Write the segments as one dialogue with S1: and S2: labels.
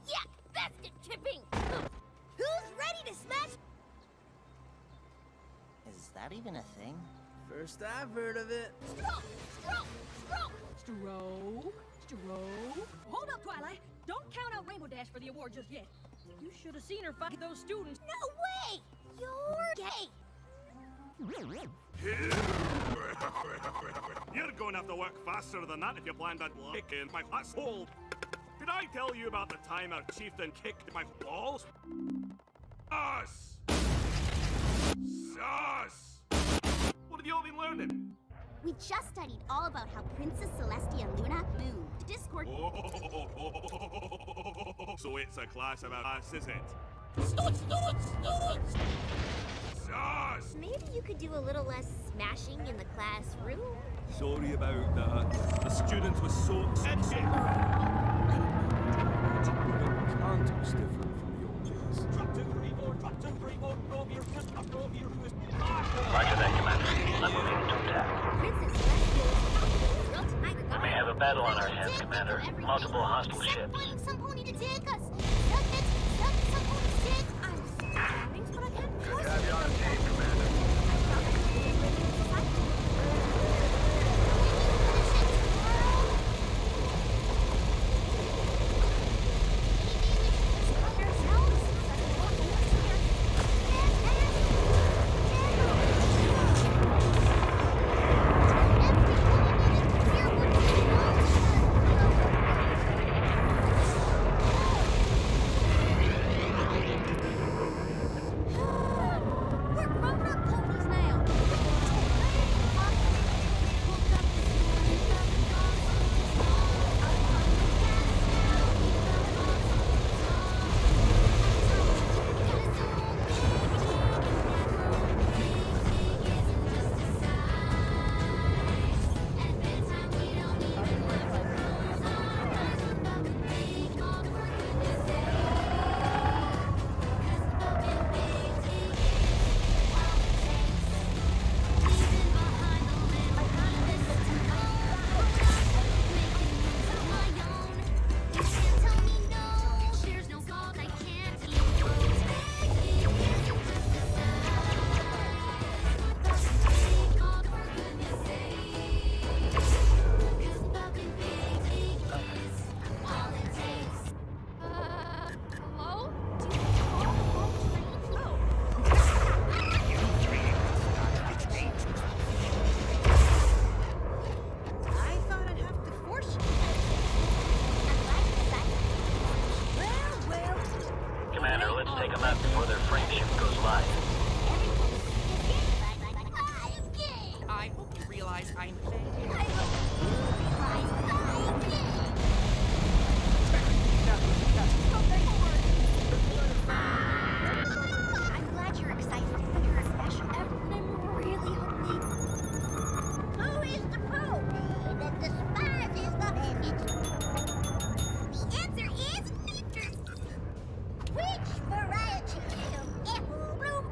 S1: Yeah, basket tripping! Who's ready to smash?
S2: Is that even a thing?
S3: First I've heard of it.
S1: Stroke! Stroke! Stroke!
S4: Stroke. Stroke. Hold up, Twilight. Don't count out Rainbow Dash for the award just yet. You should have seen her fight those students.
S1: No way! You're gay!
S5: You're going to have to work faster than that if you plan that kick in my asshole. Did I tell you about the time our chieftain kicked my balls? Sus! Sus! What have you all been learning?
S1: We just studied all about how Princess Celestia Luna moved. Discord.
S5: So it's a class about us, is it?
S1: Students!
S5: Sus!
S1: Maybe you could do a little less smashing in the classroom?
S5: Sorry about that. The student was so sensitive.
S3: Context different from the old days.
S6: Drop 2, 3, 4, drop 2, 3, 4, roll your wrist, roll your wrist.
S7: Roger that, Commander. I'm moving into attack.
S1: Princess Celestia is real tiger.
S7: We may have a battle on our hands, Commander. Multiple hostile ships.
S1: Finding some pony to take us. Some pony to take. I'm sorry, but I can't
S7: Good to have you on the team, Commander.
S1: Which variety of apple bloom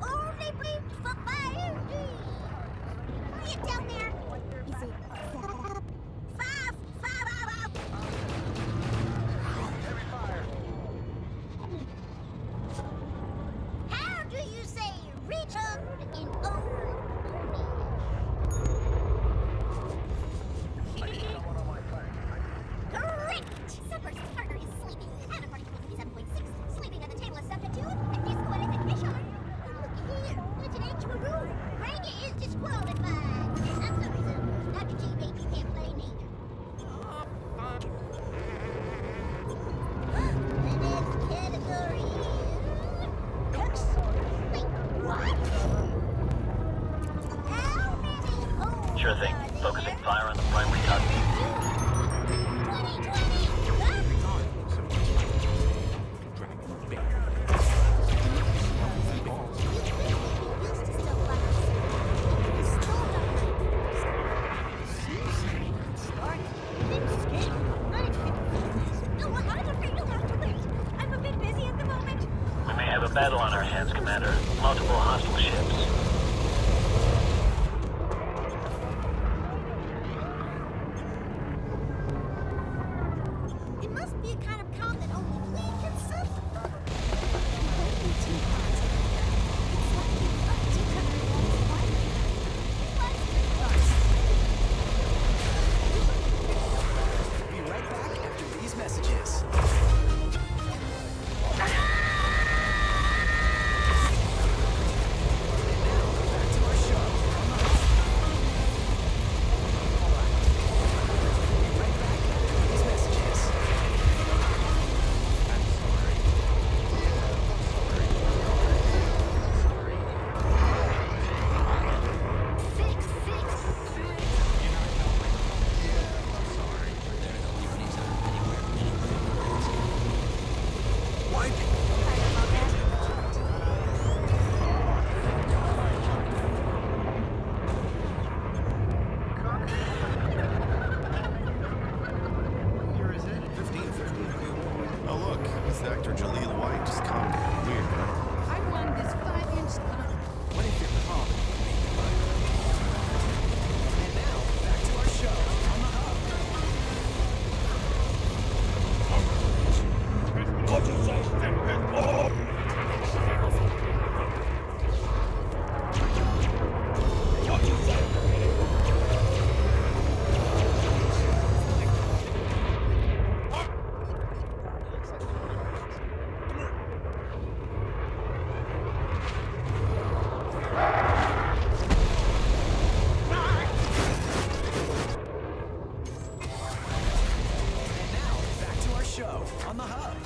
S3: on the hub.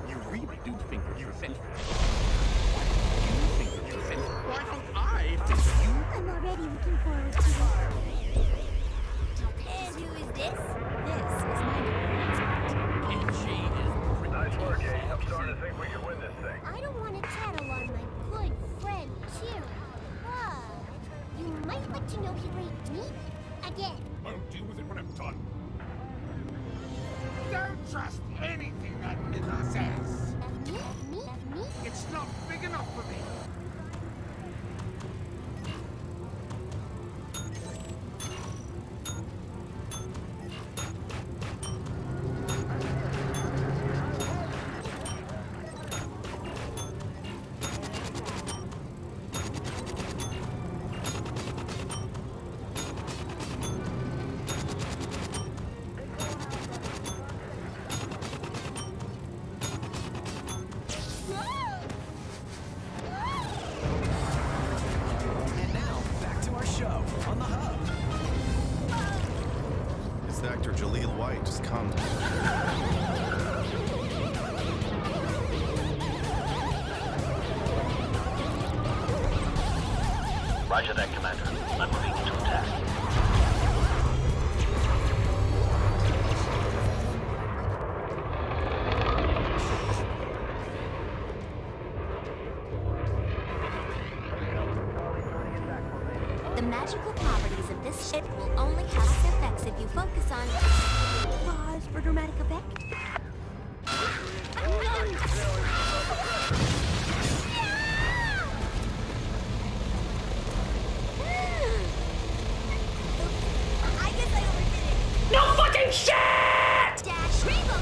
S8: You really do think that you're fit? You think that you're fit? Why don't I think you?
S1: I'm already looking forward to it. And who is this? This is my
S8: And she is pretty.
S7: Nice work, Ace. I'm starting to think we can win this thing.
S1: I don't want to tattle on my good friend, Kira. But you might like to know he raped me again.
S8: I'll deal with it when I'm done. Don't trust anything that Miller says.
S1: Me?
S8: It's not big enough for me.
S3: And now, back to our show on the hub.
S9: It's actor Jaleel White. Just calm down.
S7: Roger that, Commander. I'm moving to attack.
S1: The magical properties of this ship will only have effects if you focus on pause for dramatic effect. I guess I overdid it.
S4: No fucking shit!
S1: Dash Rainbow.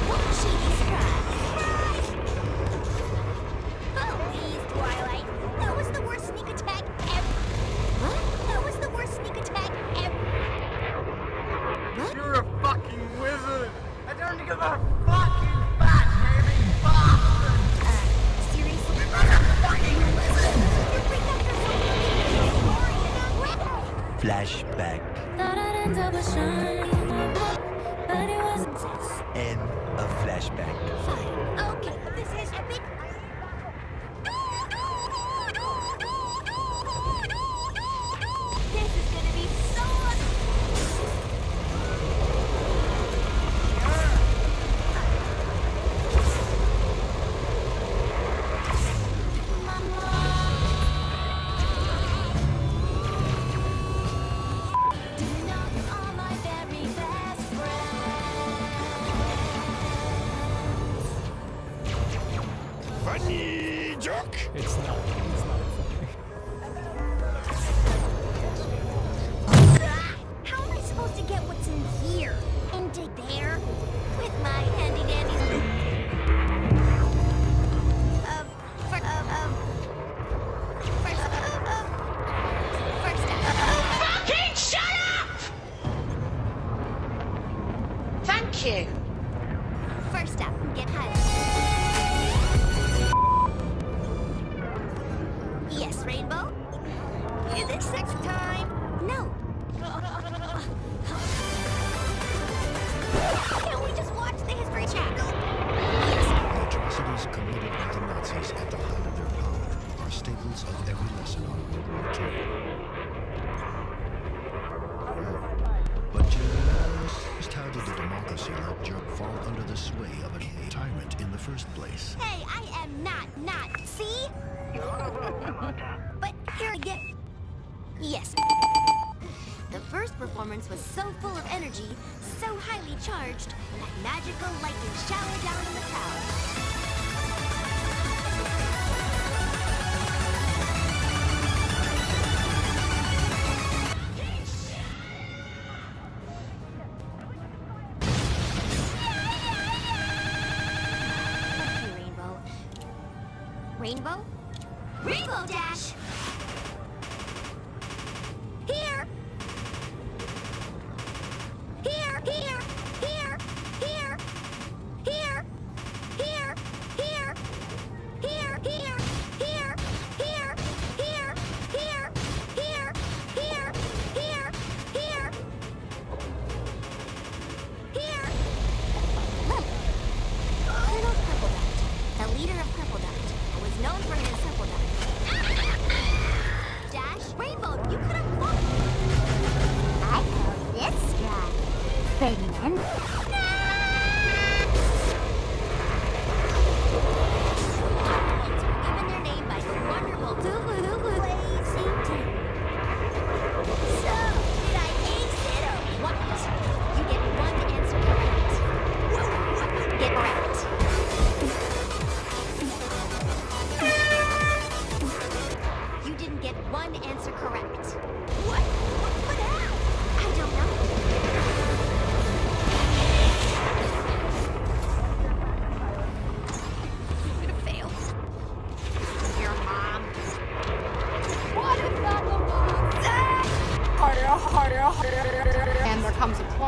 S1: Won't she be surprised? Please, Twilight. That was the worst sneak attack ever. What? That was the worst sneak attack ever. What?
S6: You're a fucking wizard. I don't give a fucking fuck, baby.
S1: Seriously?
S10: Flashback. End of flashback.
S1: Fine. Okay, this is epic. This is gonna be so all my very best friends.
S9: Funny joke.
S3: It's not funny.
S1: How am I supposed to get what's in here? Into there? With my handy dandy first
S4: Fucking shut up! Thank you.
S1: First up, get high. Yes, Rainbow? Is it sex time? No. Can't we just watch the History Channel?
S11: The atrocities committed by the Nazis at the height of their power are staples of every lesson on World War II. But just how did the democracy like jerk fall under the sway of a tyrant in the first place?
S1: Hey, I am not. See? But here again. Yes. The first performance was so full of energy, so highly charged, that magical lightning showered down on the crowd. Okay, Rainbow. Rainbow? Rainbow Dash! Here! Here! Here! Here! Here! Here! Here! Here! Here! Here! Here! Here! Here!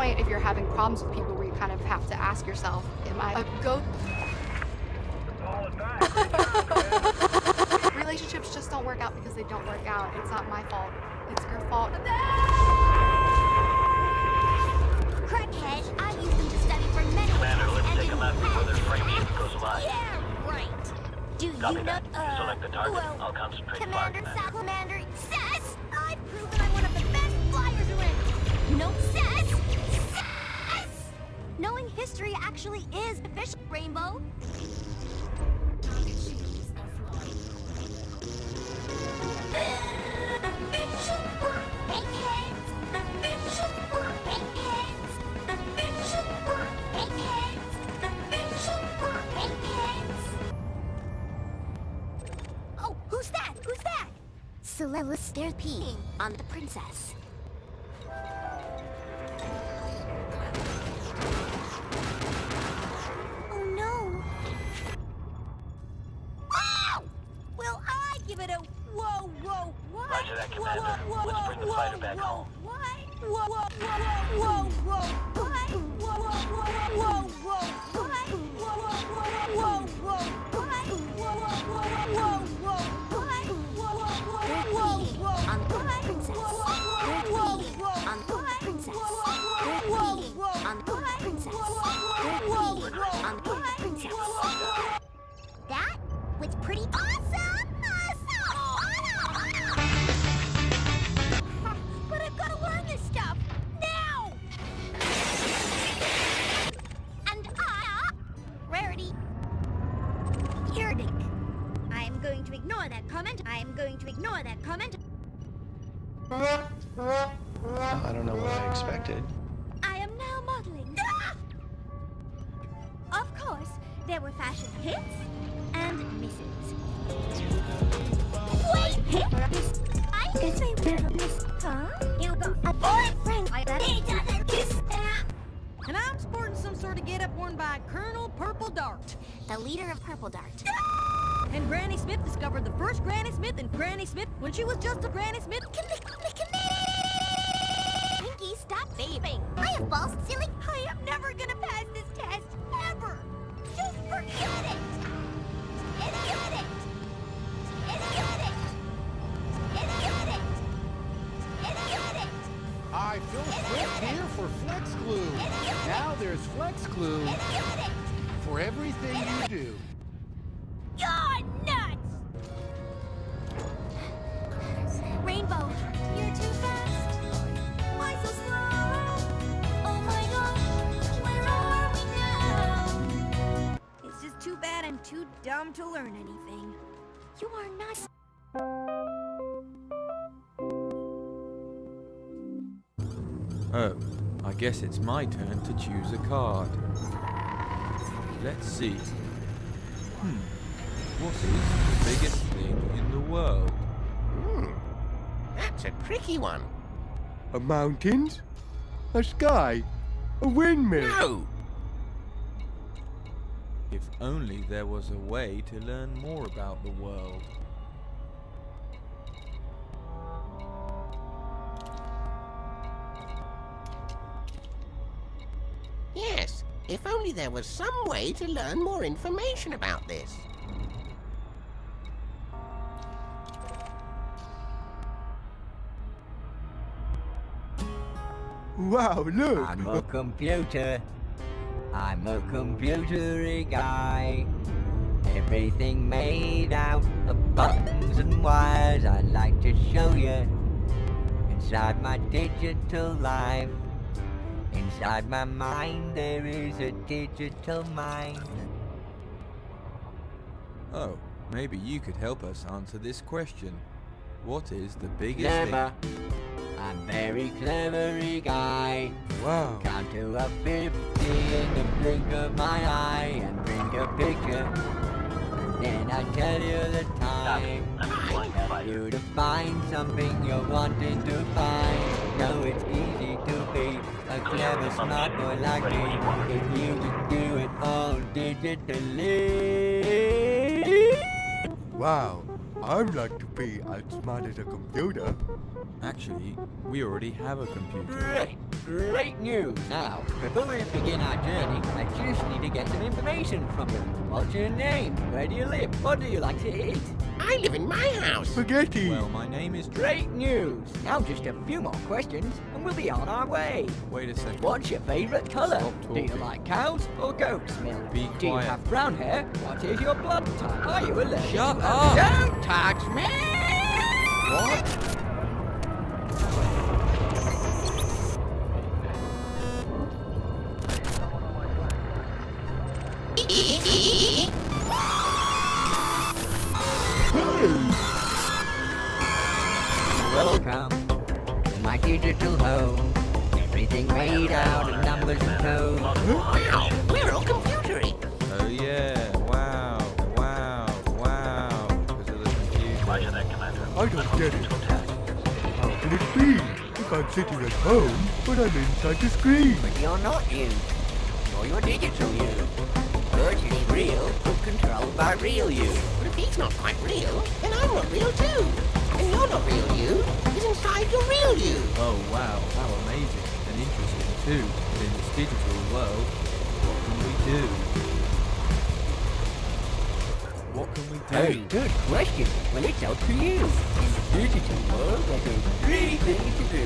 S12: point, if you're having problems with people where you kind of have to ask yourself, am I a goat? Relationships just don't work out because they don't work out. It's not my fault. It's your fault.
S1: Crackhead, I've used them to study for many
S7: Commander,
S1: tests
S7: let's
S1: and
S7: take them out before their frame shift goes live.
S1: Yeah, right. Do
S7: Copy
S1: you know,
S7: that. Select the target.
S1: well,
S7: I'll concentrate
S1: Commander,
S7: fire.
S1: Commander, Sass! I've proven I'm one of the best flyers around. No, Sass! Sass! Knowing history actually is efficient, Rainbow. Oh, who's that? Who's that? Celeste, they're peeing on the princess. Oh no! Wow! Will I give it a whoa, whoa, what?
S7: Roger that, Commander.
S1: Whoa,
S7: Let's bring the fighter back
S1: whoa,
S7: home.
S1: what? Whoa, whoa, whoa, whoa, whoa, what? Whoa, whoa, whoa, whoa, what? Whoa, whoa, whoa, whoa, what? Whoa, whoa, whoa, whoa, what? Whoa, whoa, whoa, whoa, on the princess. Whoa, whoa, whoa, on the princess. Whoa, whoa, on the princess. Whoa, whoa, on the princess. That was pretty awesome! But I've got to learn this stuff now! And Rarity. Ironic. I am going to ignore that comment. I am going to ignore that comment.
S10: I don't know what I expected.
S1: I am now modeling. Of course, there were fashion hits and misses. Wait, hit? I can say miss. Huh? You got a boyfriend. He doesn't kiss.
S4: And I'm sporting some sort of get-up worn by Colonel Purple Dart.
S1: The leader of Purple Dart.
S4: And Granny Smith discovered the first Granny Smith and Granny Smith when she was just a Granny Smith.
S1: Pinky, stop vaping. I am false, silly. I am never gonna pass this test, ever. Just forget it. Idiot it. Idiot it. Idiot it. Idiot it.
S8: I feel Swift here for Flex Glue. Now there's Flex Glue
S1: Idiot it.
S8: for everything you do.
S1: You're nuts! Rainbow, you're too fast. Why so slow? Oh my gosh, where are we now?
S4: It's just too bad I'm too dumb to learn anything.
S1: You are not.
S13: Oh, I guess it's my turn to choose a card. Let's see. What is the biggest thing in the world?
S2: That's a tricky one.
S9: A mountains? A sky? A windmill?
S2: No!
S13: If only there was a way to learn more about the world.
S2: Yes, if only there was some way to learn more information about this.
S9: Wow, look!
S10: I'm a computer. I'm a computery guy. Everything made out of buttons and wires. I'd like to show you inside my digital life. Inside my mind there is a digital mind.
S13: Oh, maybe you could help us answer this question. What is the biggest
S10: Clever.
S13: thing?
S10: I'm very clevery guy.
S9: Wow.
S10: Count to a 50 in the blink of my eye and bring a picture. And then I tell you the time. Help you to find something you're wanting to find. No, it's easy to be a clever smart boy like me if you can do it all digitally.
S9: Wow. I'd like to be as smart as a computer.
S13: Actually, we already have a computer.
S10: Great news! Now, before we begin our journey, I just need to get some information from you. What's your name? Where do you live? What do you like to eat?
S2: I live in my house.
S9: Spaghetti.
S13: Well, my name is...
S10: Great news! Now just a few more questions and we'll be on our way.
S13: Wait a second.
S10: What's your favourite colour?
S13: Stop
S10: Do you
S13: talking.
S10: like cows or goat's milk?
S13: Be
S10: Do you
S13: quiet.
S10: have brown hair? What is your blood type? Are you allergic?
S13: Shut
S10: to-
S13: up!
S10: Don't touch me!
S13: What?
S10: Welcome to my digital home. Everything made out of numbers and codes.
S2: Wow, we're all computery.
S13: Oh yeah, wow. Because of the computer.
S7: Roger that, Commander.
S9: I don't get it. How can it be? If I'm sitting at home, but I'm inside the screen.
S10: But you're not you. You're your digital you. Virtually real, but controlled by real you.
S2: But if he's not quite real, then I'm not real too. And you're not real you. He's inside your real you.
S13: Oh wow, how amazing and interesting too. But in this digital world, what can we do? What can we
S10: Very
S13: do?
S10: good question. Well, it's up to you. In the digital world, there's a three things to do.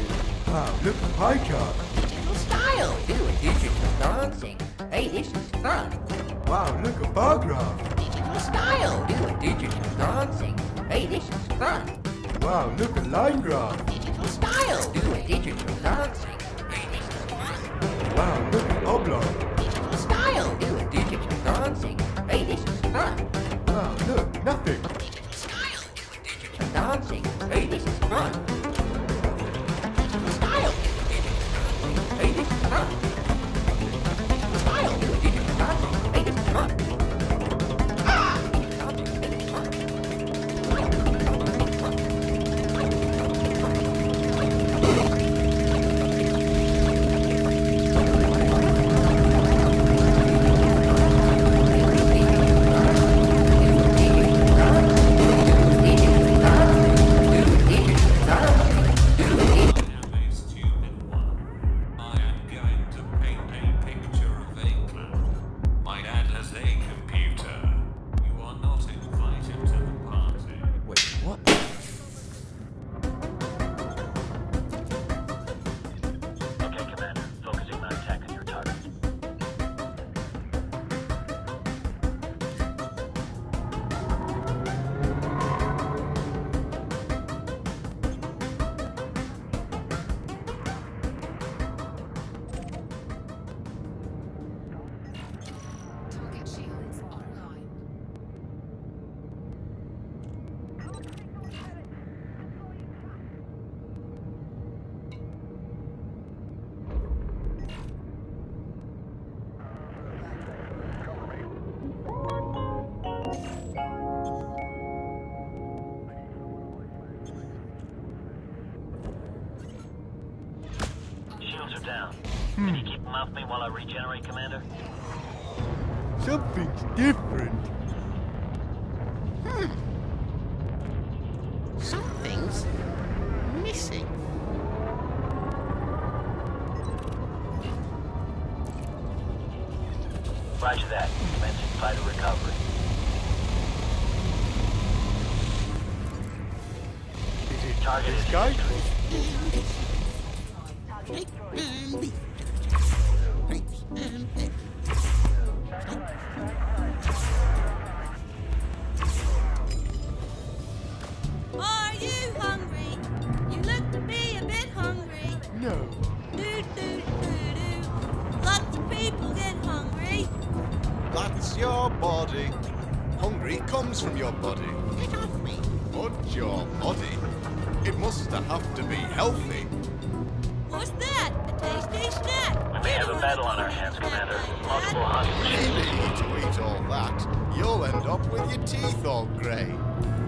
S9: Wow, look at pie chart.
S2: Digital style.
S10: Do a digital dancing. Hey, this is fun.
S9: Wow, look at bar graph.
S2: Digital style.
S10: Do a digital dancing. Hey, this is fun.
S9: Wow, look at line graph.
S2: Digital style.
S10: Do a digital dancing. Hey, this is fun.
S9: Wow, look at oblong.
S2: Digital style.
S10: Do a digital dancing. Hey, this is fun.
S9: Wow, look, nothing.
S2: Digital style.
S10: Digital dancing. Hey, this is fun.
S2: Digital style.
S10: Hey, this is fun.
S2: Digital style.
S10: Do a digital dancing. Hey, this is fun. Digital dancing. Hey, this is fun.
S13: Wait, what?
S7: Okay, Commander. Focusing my attack on your target.
S12: Target shields online.
S7: Shields are down. Can you keep them off me while I regenerate, Commander?
S9: Something's different.
S2: Something's missing.
S7: Roger that. Commencing fighter recovery.
S9: Is it
S7: Target
S9: this
S7: is
S9: guy?
S4: Are you hungry? You look to be a bit hungry.
S9: No.
S4: Lots of people get hungry.
S14: That's your body. Hungry comes from your body.
S2: Get off me.
S14: But your body, it must have to be healthy.
S4: What's that? A tasty snack.
S7: We may have a battle on our hands, Commander. Multiple hostile ships.
S14: Maybe to eat all that, you'll end up with your teeth all grey.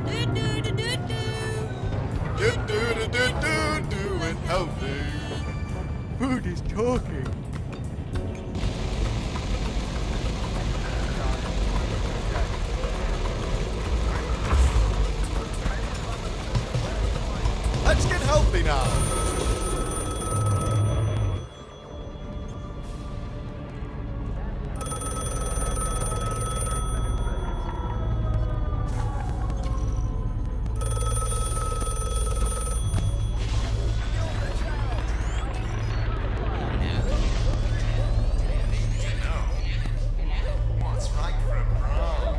S4: Do do do do do.
S14: Do it healthy.
S9: Food is talking.
S14: healthy now. What's right from wrong?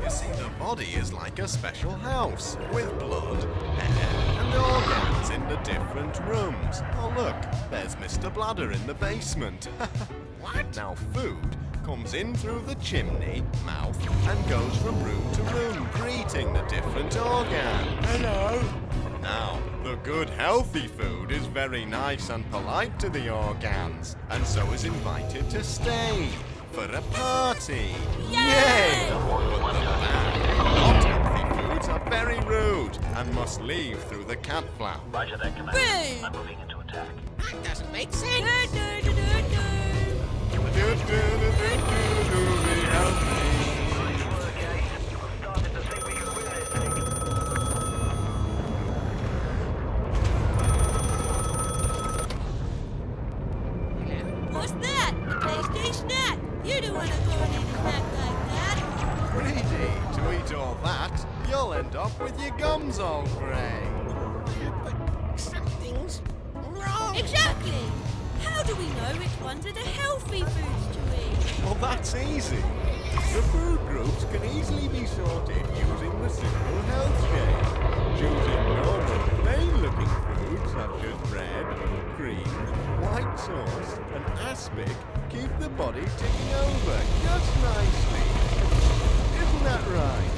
S14: You see, the body is like a special house with blood, hair, and organs in the different rooms. Oh, look, there's Mr. Bladder in the basement. What? Now, food comes in through the chimney, mouth, and goes from room to room, greeting the different organs. Hello. Now, the good healthy food is very nice and polite to the organs, and so is invited to stay for a party. Yay! But the bad, not healthy foods are very rude and must leave through the cat flap.
S7: Roger that, Commander. I'm moving into attack.
S2: That doesn't make sense.
S4: What's that? A tasty snack. You don't want to go and eat a snack like that.
S14: Greedy to eat all that, you'll end up with your gums all grey.
S2: But something's wrong.
S4: Exactly. How do we know which ones are the healthy foods to eat?
S14: Well, that's easy. The food groups can easily be sorted using the simple health scale. Choosing normal, plain-looking foods such as bread, cream, white sauce, and aspic keep the body ticking over just nicely. Isn't that right?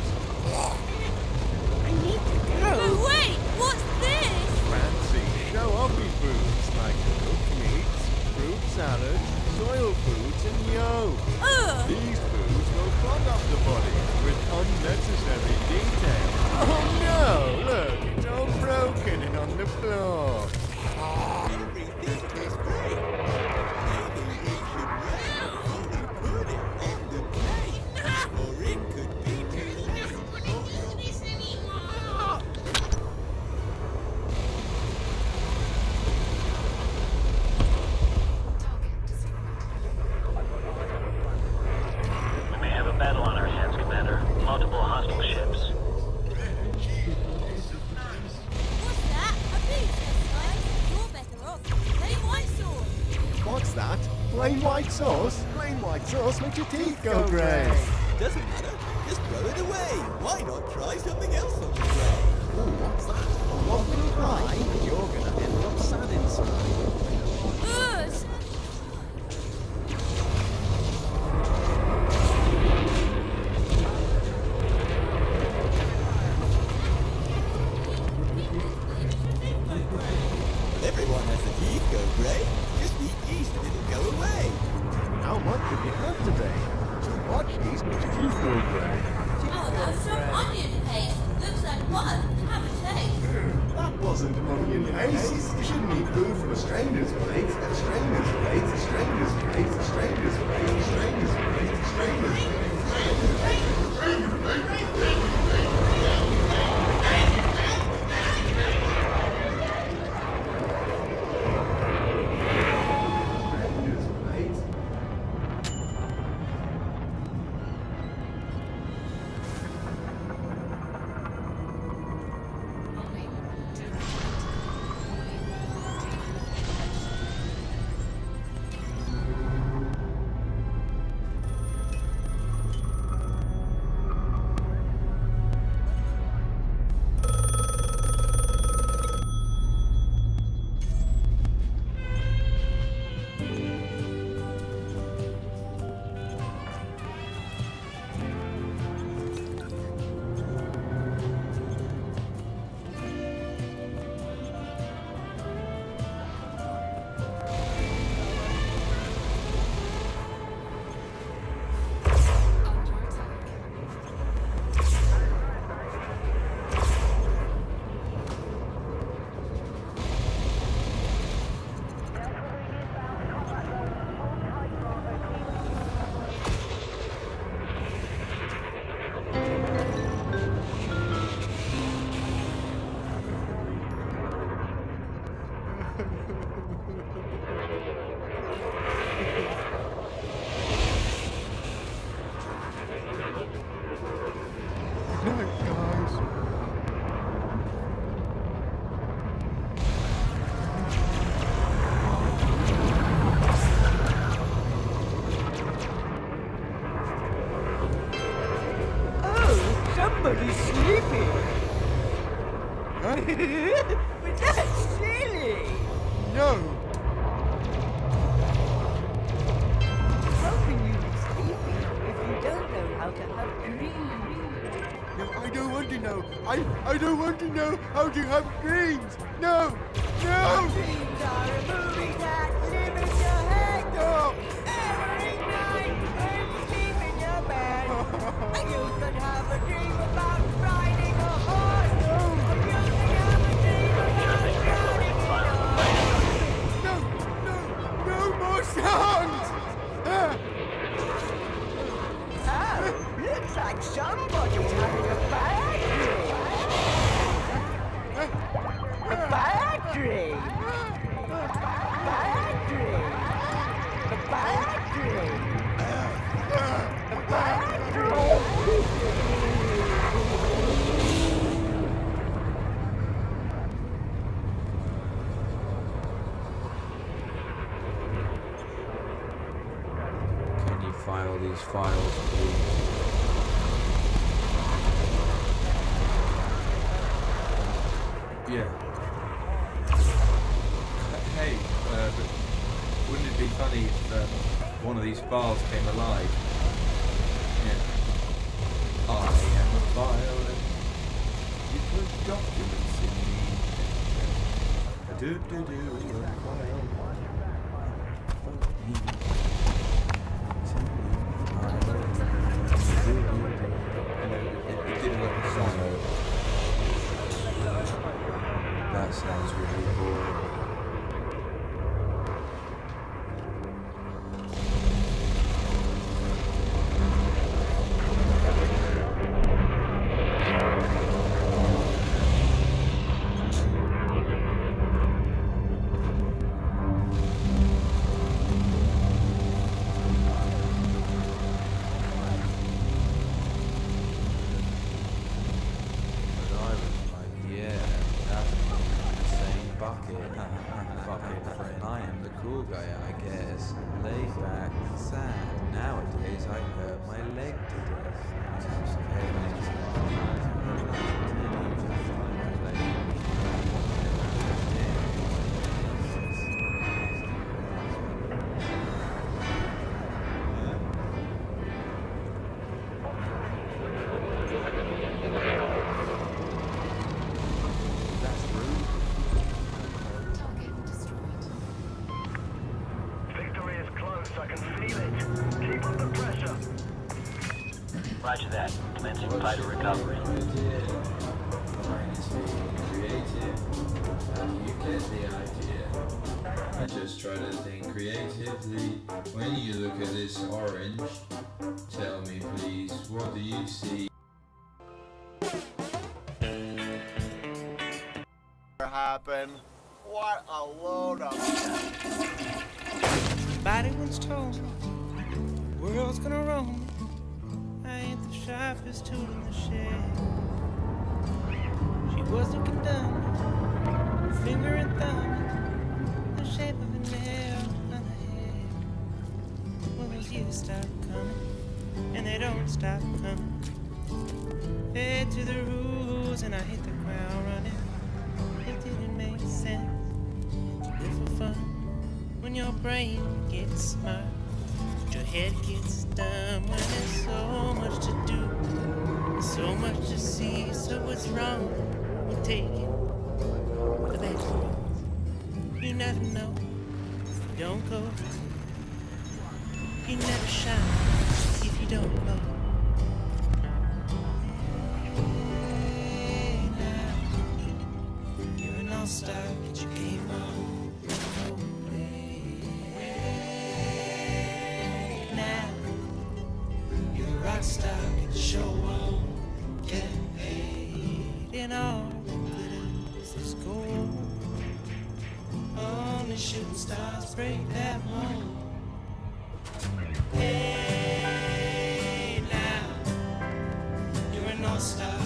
S2: I need to go.
S4: Oh, wait! What's this?
S14: Fancy show-offy foods like cooked meats, fruit salads, soil foods, and yolk.
S4: Ugh!
S14: These foods will clog up the body with unnecessary detail. Oh no! Look, it's all broken and on the floor.
S6: Everything tastes great. Maybe we should really put it on the plate, or it could be delicious.
S7: We may have a battle on our hands, Commander. Multiple hostile ships.
S4: What's that? A pizza slice? You're better off. Plain white sauce.
S14: What's that? Plain white sauce? Plain white sauce makes your teeth go grey.
S6: Doesn't matter. Just throw it away. Why not try something else on the tray?
S14: Oh, what's that? A waffle pie? You're gonna end up sad inside.
S4: Ugh!
S6: Everyone has the teeth go grey. Just the yeast didn't go away.
S14: How much have you had today? So much yeast makes your teeth go grey.
S4: Oh, that's some onion paste. Looks like what? Have a taste.
S14: That wasn't onion paste. You shouldn't eat food from a stranger's plate. A stranger's plate, a stranger's plate, a stranger's plate, a stranger's plate, a stranger's plate.
S9: night, guys.
S10: Somebody's sleeping. But that's silly.
S9: No.
S10: How can you be sleeping if you don't know how to have dreams?
S9: No, I don't want to know. I don't want to know how to have dreams. No. No.
S10: Dreams are a movie that live in your head.
S9: No.
S10: Every night when you sleep in your bed, you could have a dream about riding a horse. Or you could have a dream about drowning in
S9: No. No more songs.
S10: Oh, looks like somebody's having a bad dream. A bad dream. Bad dream. A bad dream. A bad dream.
S13: Can you file these files, please? Yeah. Hey, but wouldn't it be funny if one of these files came alive? Yeah. I am a file and you put documents in me. A file. It didn't let the song over. That sounds really boring. I am the cool guy, I guess. Laid back, sad. Nowadays, I hurt my leg to
S7: Roger that. Commencing fighter recovery.
S13: I just try to think creatively. When you look at this orange, tell me please, what do you see?
S14: Happen. What a load of
S15: Somebody once told me the world's gonna roll me. I ain't the sharpest tool in the shed. She was looking down, her finger and thumb, the shape of a nail on the head. Well, those years start coming, and they don't stop coming. Fed to the rules, and I hit the ground running. It didn't make sense to live for fun when your brain gets smart. Your head gets dumb when there's so much to do, so much to see. So what's wrong with taking the back road? You never know if you don't go. You never shine if you don't glow. Hey, now you're an all-star, get your game on. Rockstar, get the show on, get paid, and all the glitters is gold. Only shooting stars break that mold. Hey, now you're an all-star.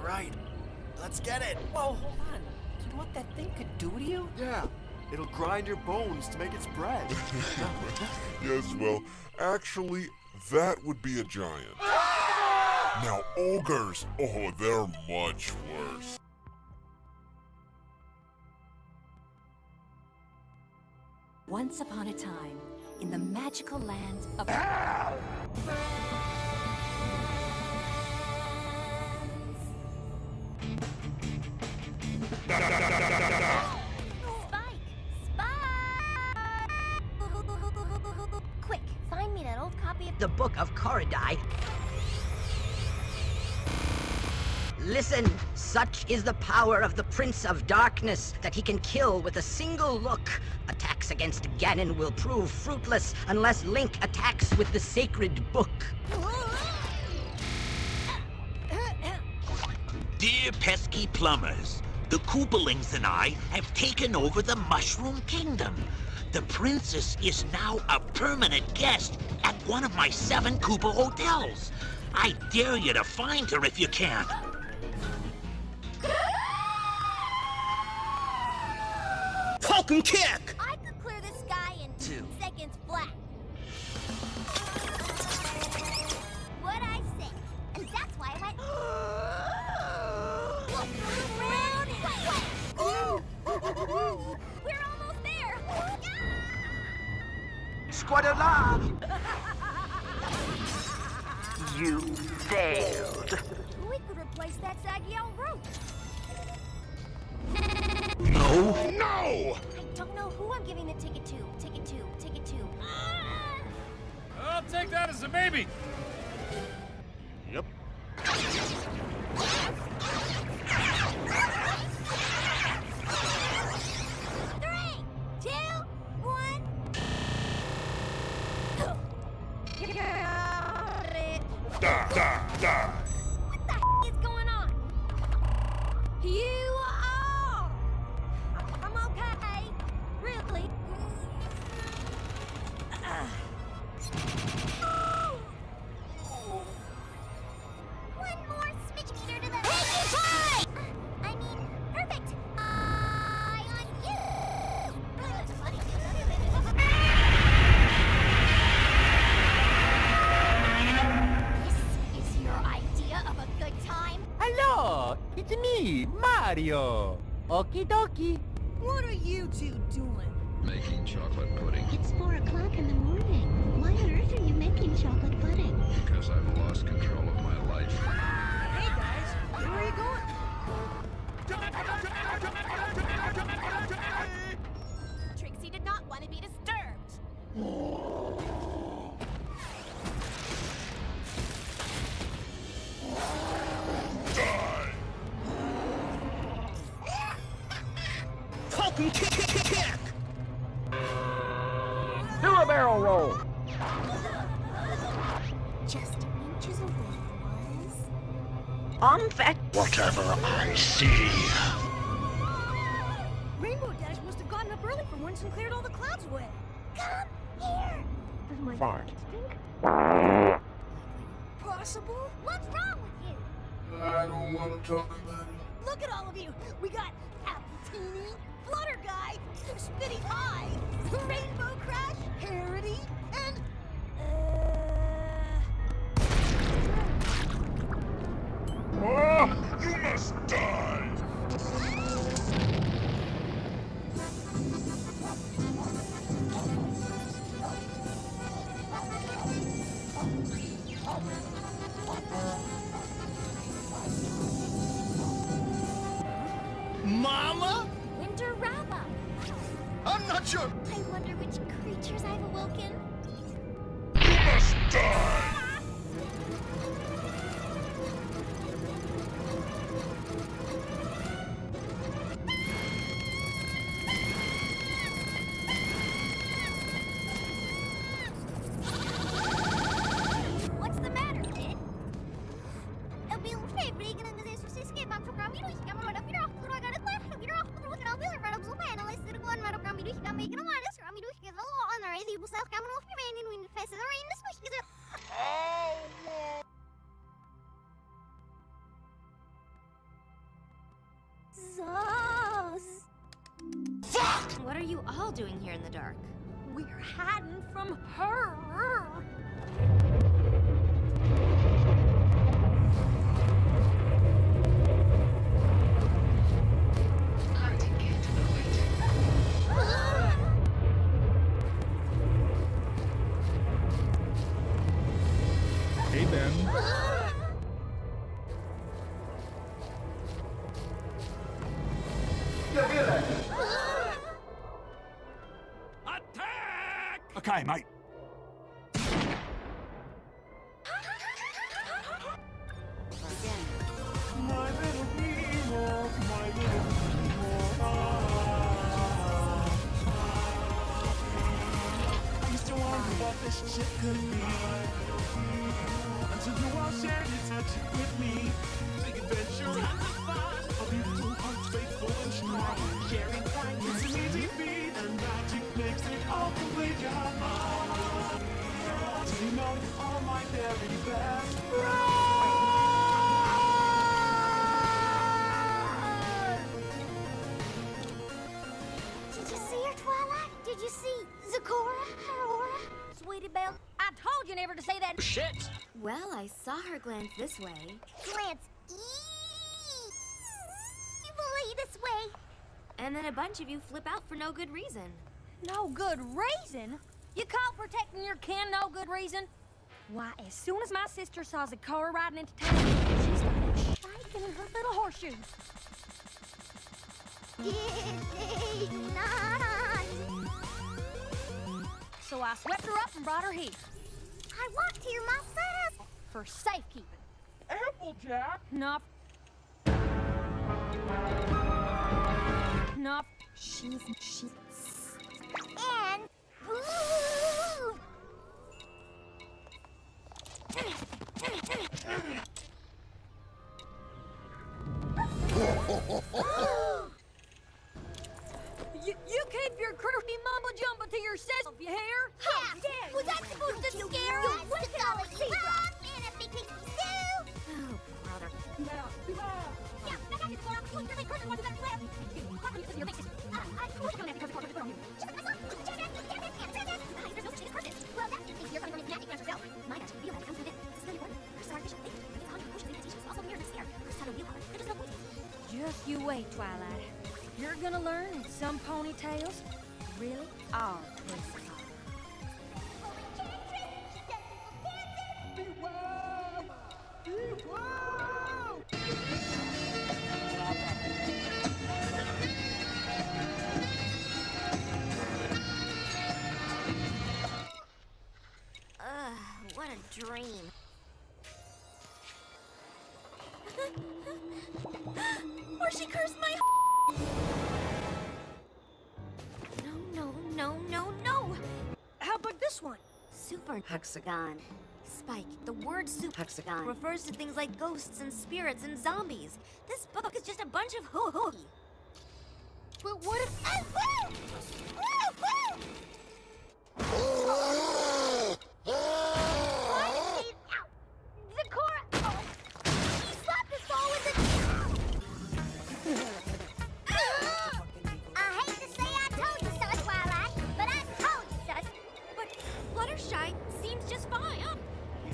S3: right. Let's get it.
S15: Whoa, hold on. You know what that thing could do to you?
S3: Yeah. It'll grind your bones to make its bread.
S16: Yes, well, actually, that would be a giant. Now, ogres, oh, they're much worse.
S4: Once upon a time, in the magical land of...
S1: Spike! Quick, find me that old copy of
S17: The Book of Korodai. Listen, such is the power of the Prince of Darkness that he can kill with a single look. Attacks against Ganon will prove fruitless unless Link attacks with the sacred book.
S18: Dear pesky plumbers, the Koopalings and I have taken over the Mushroom Kingdom. The princess is now a permanent guest at one of my 7 Koopa hotels. I dare you to find her if you can.
S2: Falcon kick!
S1: I could clear this guy in 2 seconds flat. What'd I say? And that's why I went... We're almost there!
S17: Squadala! You failed.
S1: We could replace that saggy old rope.
S18: No?
S16: No!
S1: I don't know who I'm giving the ticket to. Ticket to.
S3: I'll take that as a maybe.
S14: Yep.
S1: 3, 2, 1.
S16: Die, die, die!
S1: What the is going on? You are. I'm okay. Really? One more smidge meter to the. I mean, perfect. Eye on you. This is your idea of a good time?
S10: Hello, it's me, Mario. Okie dokie.
S4: What are you two doing?
S11: Making chocolate pudding.
S1: It's 4 o'clock in the morning. Why on earth are you making chocolate pudding?
S11: Because I've lost control of my life.
S4: Hey guys, where are you going?
S1: Trixie did not want to be disturbed.
S2: Falcon kick!
S10: Do a barrel roll.
S1: Just inches away was...
S17: On that.
S18: Whatever I see.
S4: Rainbow Dash must have gotten up early for once and cleared all the clouds away.
S1: Come here! Does my
S10: Fart.
S1: stink?
S4: Possible?
S1: What's wrong with you?
S16: I don't want to talk about it.
S4: Look at all of you. We got Appletini, Flutter Guy, Spitty High, Rainbow Crash, Parody, and...
S16: Oh, you must die!
S2: Mama?
S1: Winter wrap-up.
S2: I'm not sure.
S1: I wonder which creatures I've awoken.
S16: You must die!
S1: What's the matter, kid? I'll be okay, and this is escape. I'm from Grammy. I got up here. I got it left. You're off. Look at all the other panelists. They're going to Grammy. You got making a lot of this. Grammy. You get a lot on there. You will self coming off your man and we face the rain this week. Jesus! Fuck! What are you all doing here in the dark?
S4: We're hiding from her.
S9: Hey, Ben.
S5: Attack!
S3: Okay, mate.
S5: My little Nemo, my little Nemo. I used to wonder what this shit could be. Until you all shared it, touch it with me. Big adventure and the fun. A beautiful heart, faithful and strong. Sharing kindness is an easy feat, and magic makes it all complete. To be known as all my very best friends.
S1: Did you see her, Twilight? Did you see Zecora? Aurora?
S4: Sweetie Belle, I told you never to say that shit.
S1: Well, I saw her glance this way.
S4: Glance evilly this way.
S1: And then a bunch of you flip out for no good reason.
S4: No good reason? You call protecting your kin no good reason? Why, as soon as my sister saw Zecora riding into town, she started shaking her little horseshoes.
S1: It is not.
S4: So I swept her up and brought her here.
S1: I walked here myself.
S4: For safekeeping.
S5: Applejack?
S4: Not. Not.
S1: She's. And. Ooh.
S4: You keep your creepy mumbo jumbo to yourself, you hear?
S1: How dare you? Was that supposed to scare us? What's it all about? And a big pig stew. Oh, brother. Yeah, back at you, Cora. Look, you're like cursing one to that flip. What are you your faces? I was coming at because it's on you. There's no such person. Well, that's the thing. You're coming from his nasty yourself. My gosh, you have to come to this. This is very important. Her star vision. It's on your push. They teach us also mirror this here. Her son of willpower. There's no point.
S4: Just you wait, Twilight. You're gonna learn that some ponytails really are pretty.
S1: What a dream. Or she cursed my. No.
S4: How about this one?
S1: Super hexagon. Spike, the word super hexagon refers to things like ghosts and spirits and zombies. This book is just a bunch of hoo-hoo.
S4: But what if...
S1: Zecora! Oh, she slapped us all with it! I hate to say I told you so, Twilight, but I told you so. But Fluttershy seems just fine, huh?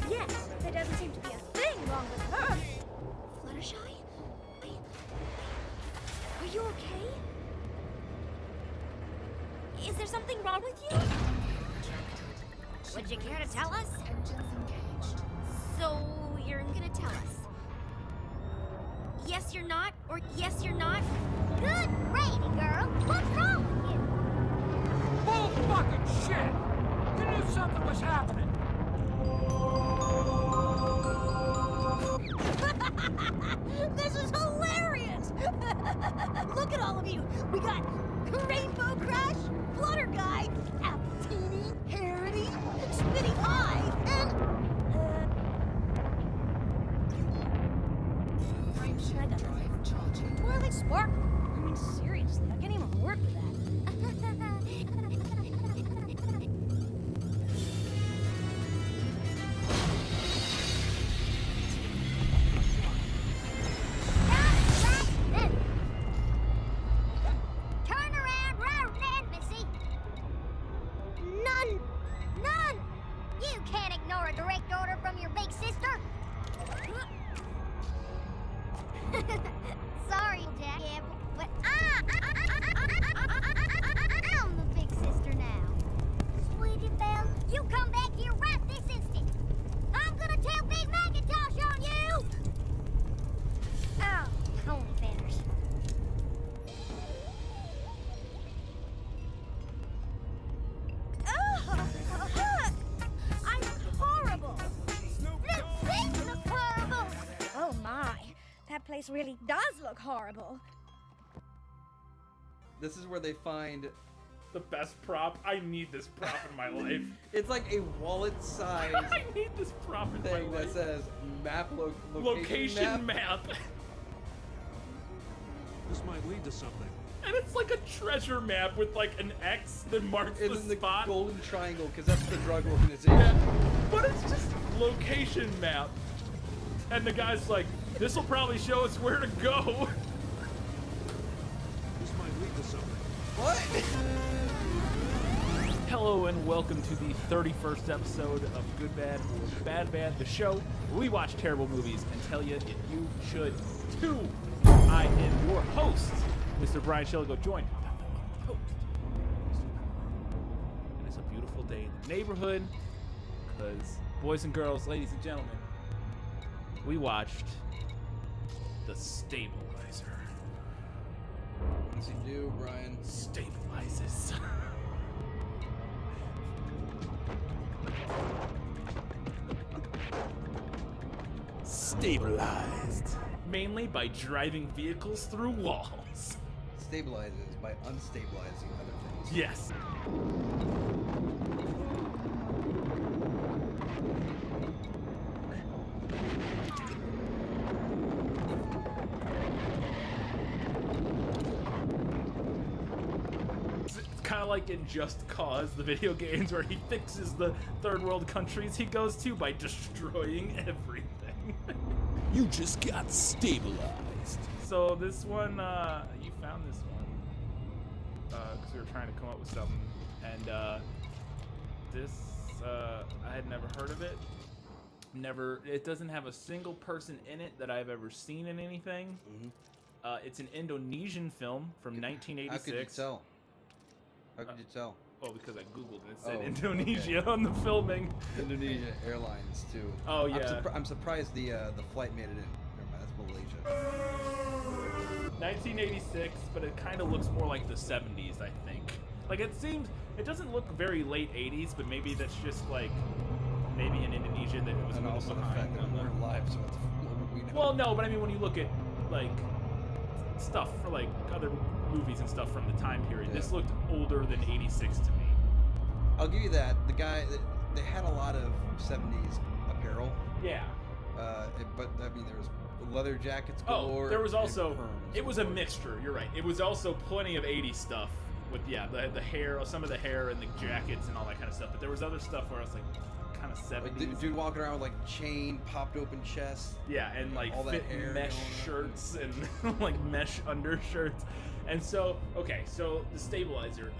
S4: Yes, there doesn't seem to be a thing wrong with her.
S1: Fluttershy? Are you okay? Is there something wrong with you? Would you care to tell us? So, you're gonna tell us? Yes, you're not, or yes, you're not? Good gravy, girl. What's wrong with you?
S5: Bull fucking shit! You knew something was happening.
S4: This is hilarious! Look at all of you. We got Rainbow Crush, Flutter Guy, Appletini, Harity, Spitty High, and... Twilight Spark. I mean, seriously, I can't even work with that. Sorry, Jack. Yeah, but I'm the big sister now. Sweetie Belle, you come back here right this instant. I'm gonna tell Big Macintosh on you! Oh, holy feathers. I'm horrible. The things look horrible. Oh my, that place really does look horrible.
S13: This is where they find
S8: The best prop. I need this prop in my life.
S13: it's like a wallet-sized
S8: I need this prop in my
S13: thing that
S8: life.
S13: says map
S8: Location map.
S5: This might lead to something.
S8: And it's like a treasure map with like an X that marks
S13: And
S8: the
S13: then the
S8: spot.
S13: golden triangle, because that's the drug organization.
S8: Yeah, but it's just location map. And the guy's like, this will probably show us where to go.
S5: This might lead to something.
S13: What?
S8: Hello and welcome to the 31st episode of Good Bad or Bad Bad, the show where we watch terrible movies and tell you if you should too. I am your host, Mr. Brian Shilligo, joined by my host, and it's a beautiful day in the neighborhood because, boys and girls, ladies and gentlemen, we watched The Stabilizer.
S13: What does he do, Brian?
S8: Stabilizes. Stabilized. Mainly by driving vehicles through walls.
S13: Stabilizes by unstabilizing other things.
S8: Yes. It's kind of like in Just Cause, the video games, where he fixes the third world countries he goes to by destroying everything.
S5: You just got stabilized.
S8: So this one, you found this one, because we were trying to come up with something, and this, I had never heard of it. It doesn't have a single person in it that I've ever seen in anything.
S13: Mm-hmm.
S8: It's an Indonesian film from 1986.
S13: How could you tell? How could you tell?
S8: Oh, because I googled it. It said
S13: Oh,
S8: Indonesia
S13: okay.
S8: on the filming.
S13: Indonesia Airlines too.
S8: Oh yeah.
S13: I'm surprised the flight made it in. Never mind, that's Malaysia.
S8: 1986, but it kind of looks more like the 70s, I think. Like it doesn't look very late 80s, but maybe that's just like maybe in Indonesia that it was a
S13: And
S8: little
S13: also the
S8: behind
S13: fact that
S8: on the-
S13: we're live, so it's what we know.
S8: Well, no, but I mean when you look at like stuff for like other movies and stuff from the time period, this looked older than 86 to me.
S13: I'll give you that. The guy, they had a lot of 70s apparel.
S8: Yeah.
S13: But I mean, there was leather jackets
S8: Oh,
S13: galore.
S8: there was
S13: and
S8: also
S13: perms
S8: it was a
S13: galore.
S8: mixture. You're right. It was also plenty of 80s stuff with the hair, some of the hair and the jackets and all that kind of stuff. But there was other stuff where I was like kind of 70s.
S13: Like, dude walking around with like chain, popped open chest.
S8: Yeah, and like
S13: all that
S8: fit
S13: hair
S8: mesh
S13: going on.
S8: shirts and like mesh undershirts. And so, okay, so The Stabilizer,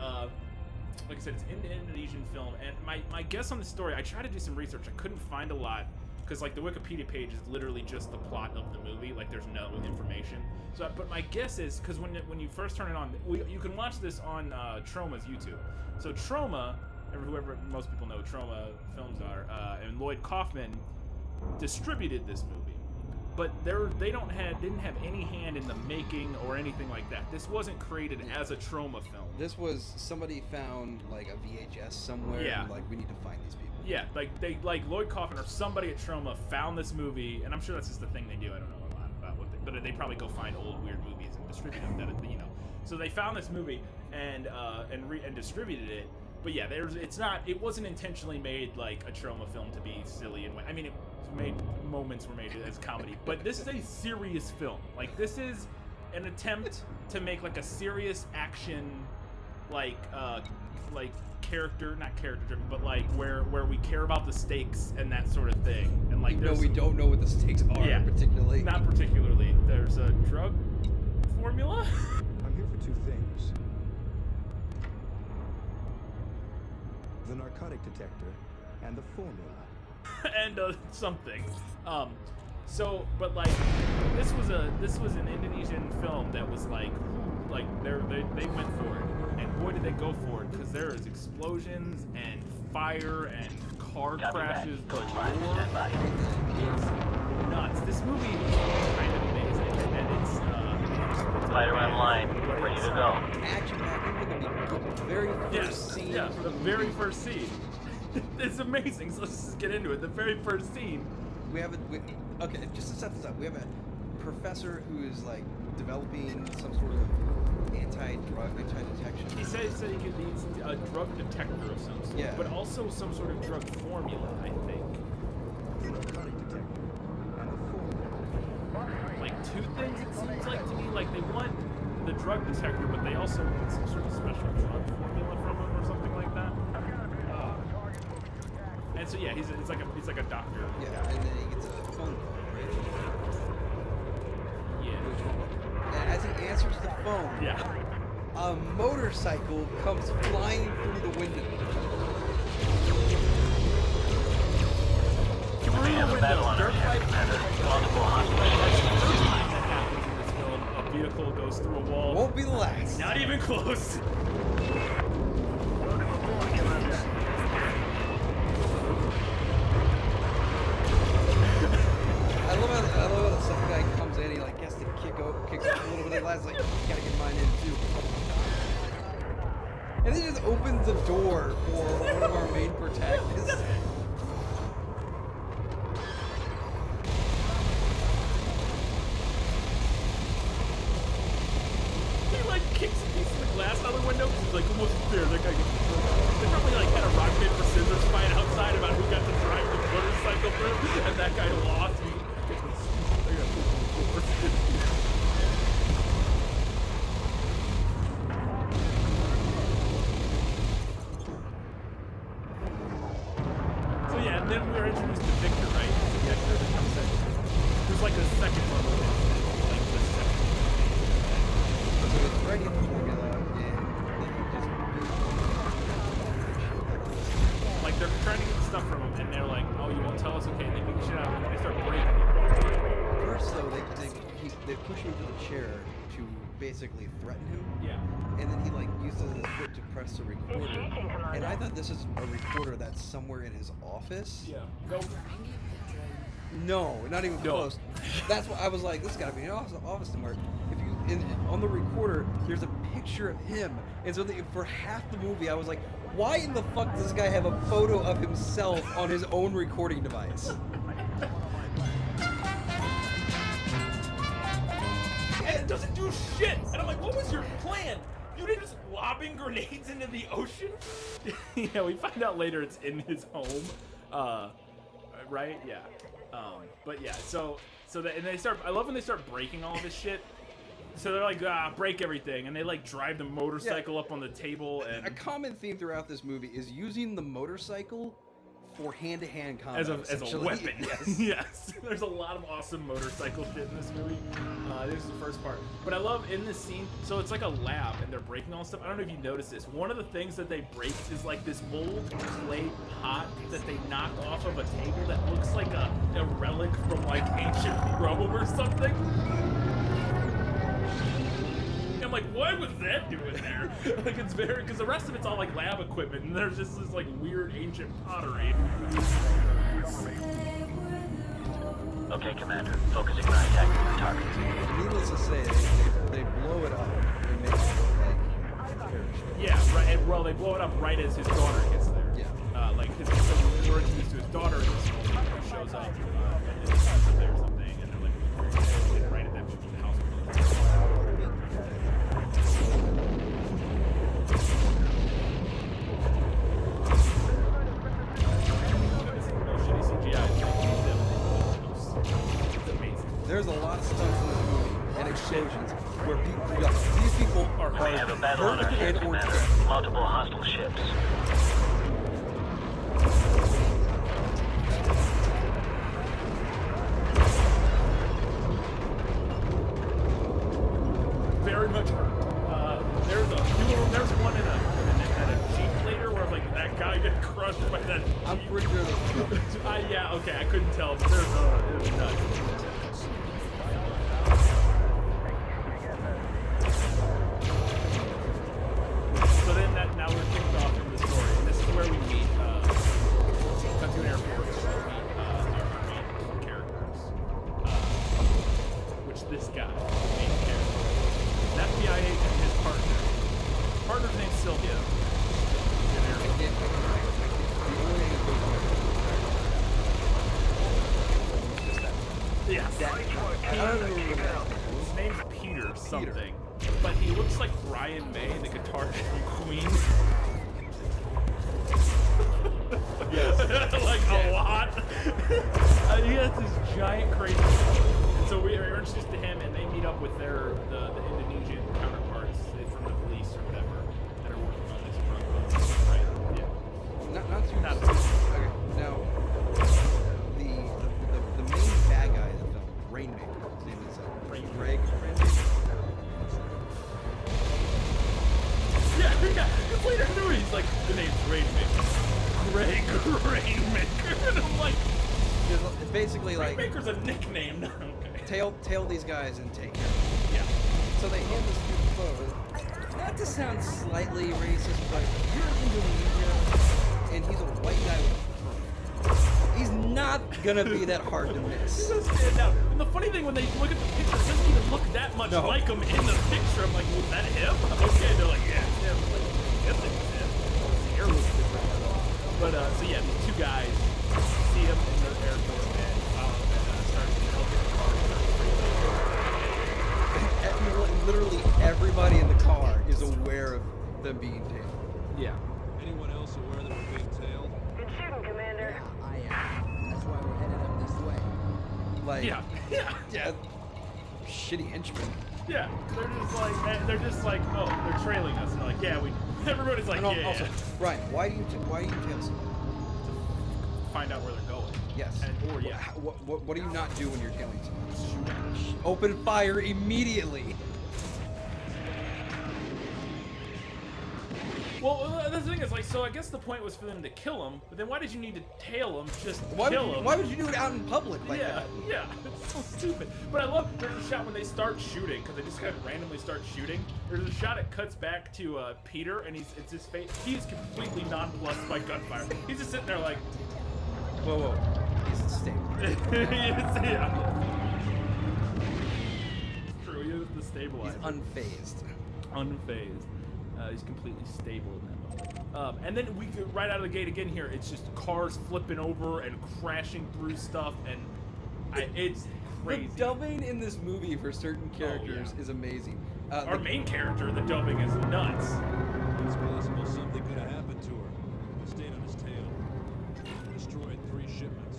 S8: like I said, it's an Indonesian film, and my guess on the story, I tried to do some research, I couldn't find a lot, because like the Wikipedia page is literally just the plot of the movie, like there's no information. So, but my guess is, because when you first turn it on, you can watch this on Troma's YouTube. So Troma, whoever most people know Troma Films are, and Lloyd Kaufman distributed this movie. But they didn't have any hand in the making or anything like that. This wasn't created as a Troma film.
S13: This was somebody found like a VHS somewhere.
S8: Yeah.
S13: And, like we need to find these people.
S8: Yeah, like Lloyd Kaufman or somebody at Troma found this movie, and I'm sure that's just the thing they do. I don't know a lot about but they probably go find old weird movies and distribute them. So they found this movie and distributed it. But yeah, it wasn't intentionally made like a Troma film to be silly and I mean moments were made as comedy, but this is a serious film. Like this is an attempt to make like a serious action, like not character driven, but like where we care about the stakes and that sort of thing. And like
S13: we don't know what the stakes are particularly.
S8: Not particularly. There's a drug formula.
S19: I'm here for two things. The narcotic detector and the formula.
S8: And something. So, but like, this was an Indonesian film that was like they went for it, and boy did they go for it, because there is explosions and fire and car crashes galore. It's nuts. This movie is kind of amazing, and it's
S7: Fighter online, ready to go.
S20: Action packed from the very first scene.
S8: Yeah, the very first scene. It's amazing. So let's just get into it. The very first scene.
S20: Okay, just to set this up, we have a professor who is like developing some sort of anti-drug, anti-detection.
S8: He said he needs a drug detector of some sort,
S20: Yeah.
S8: but also some sort of drug formula, I think. Like two things, it seems like to me. Like they want the drug detector, but they also want some sort of special drug formula from him or something like that. And so yeah, he's like a doctor.
S20: Yeah, and then he gets a phone call, right?
S8: Yeah.
S20: And as he answers the phone,
S8: yeah,
S20: a motorcycle comes flying through the window.
S8: Through the window. Dirt bike.
S7: Multiple hostile
S8: A vehicle goes through a wall.
S20: Won't be the last.
S8: Not even close.
S20: I love how the second guy comes in, he like has to kick up a little bit of last, like, gotta get mine in too. And then he just opens the door for one of our main protagonists.
S8: He like kicks a piece of the glass out the window because he's like, almost there. That guy gets they probably like had a rock paper scissors fight outside about who got to drive the motorcycle through, and that guy lost. So yeah, and then we were introduced to Victor, right? Yeah, there's like a second one with him. Like the second.
S20: So it's right in the formula, and then he just
S8: Like they're trying to get stuff from him, and they're like, "Oh, you won't tell us? Okay." And they beat the shit out of him, and they start breaking.
S20: First, though, they push him to the chair to basically threaten him.
S8: Yeah.
S20: And then he like uses his foot to press the recorder. And I thought this is a recorder that's somewhere in his office.
S8: Yeah. Nope.
S20: No, not even close. That's why I was like, this gotta be an office somewhere. If you on the recorder, there's a picture of him, and so for half the movie, I was like, why in the fuck does this guy have a photo of himself on his own recording device?
S8: And it doesn't do shit. And I'm like, what was your plan? You didn't just lobbing grenades into the ocean? Yeah, we find out later it's in his home. Right? Yeah. But yeah, so and they start. I love when they start breaking all this shit. So they're like, break everything, and they like drive the motorcycle up on the table. And
S20: a common theme throughout this movie is using the motorcycle for hand-to-hand combat
S8: as a weapon.
S20: Yes.
S8: Yes. There's a lot of awesome motorcycle shit in this movie. This is the first part. But I love in this scene, so it's like a lab and they're breaking all this stuff. I don't know if you noticed this. One of the things that they break is like this old clay pot that they knocked off of a table that looks like a relic from like ancient Rome or something. I'm like, what was that doing there? Like, it's very, because the rest of it's all like lab equipment, and there's just this like weird ancient pottery.
S7: Okay, Commander. Focusing on attacking the target.
S20: Needless to say, they blow it up and make it look like
S8: Yeah, right. And, well, they blow it up right as his daughter gets there.
S20: Yeah.
S8: Like his we're introduced to his daughter, and this shows up, and his son's up there or something, and they're like, right at that point, the house.
S20: There's a lot of stunts in this movie and explosions where these people are
S7: We have a battle on our
S20: hurt
S7: hands,
S20: and or
S7: Commander. Multiple hostile ships.
S8: Very much hurt. There's one in a Jeep later where like that guy got crushed by that Jeep.
S20: I'm pretty sure
S8: yeah, okay, I couldn't tell, but there's nuts. partner's name's Sylvia. Yes.
S20: I don't remember.
S8: His name's Peter something, but he looks like Brian May, the guitarist from Queen.
S20: Yes.
S8: Like a lot. He has this giant crazy. And so we are introduced to him, and they meet up with the Indonesian counterparts from the police or whatever that are working on this front. Right? Yeah.
S20: Not too. Okay. Now, the main bad guy in the film, Rainmaker. His name is Greg Rainmaker.
S8: Yeah. It's later in the movie, he's like, the name's Rainmaker. Greg Rainmaker. And I'm like,
S20: it's basically like
S8: Rainmaker's a nickname. Okay.
S20: Tail these guys and take care of them.
S8: Yeah.
S20: So they hand this dude photo. Not to sound slightly racist, but you're in Indonesia, and he's a white guy with a perm. He's not gonna be that hard to miss.
S8: He does stand out. And the funny thing, when they look at the picture, it doesn't even look that much like him in the picture. I'm like, was that him? Okay, they're like, yeah, it's him. I'm like, yes, it was him. His hair looks different. But, so yeah, these two guys see him in the airport, and start to help him.
S20: Literally everybody in the car is aware of them being tailed.
S8: Yeah.
S6: Anyone else aware that we're being tailed?
S4: Good shooting, Commander.
S10: That's why we're headed up this way.
S20: Like,
S8: Yeah.
S20: Shitty henchmen.
S8: Yeah, they're just like, oh, they're trailing us. And they're like, yeah, everybody's like,
S20: And
S8: yeah,
S20: also,
S8: yeah.
S20: Ryan, why do you tail someone?
S8: Find out where they're going.
S20: Yes.
S8: Or yeah.
S20: What do you not do when you're tailing someone? Shoot. Open fire immediately.
S8: Well, the thing is, like, so I guess the point was for them to kill him, but then why did you need to tail him? Just kill him.
S20: Why would you do it out in public like that?
S8: Yeah, it's so stupid. But I love there's a shot when they start shooting, because they just kind of randomly start shooting. There's a shot that cuts back to Peter, and it's his face. He's completely nonplussed by gunfire. He's just sitting there like,
S20: whoa, he's a stabilizer.
S8: yeah. It's true, he is the stabilizer.
S20: He's unfazed.
S8: Unfazed. He's completely stable in that moment. And then we go right out of the gate again here. It's just cars flipping over and crashing through stuff, and it's crazy.
S20: The dubbing in this movie for certain characters is amazing.
S8: Our main character, the dubbing is nuts.
S6: It's possible something could have happened to her. Stayed on his tail. Destroyed 3 shipments.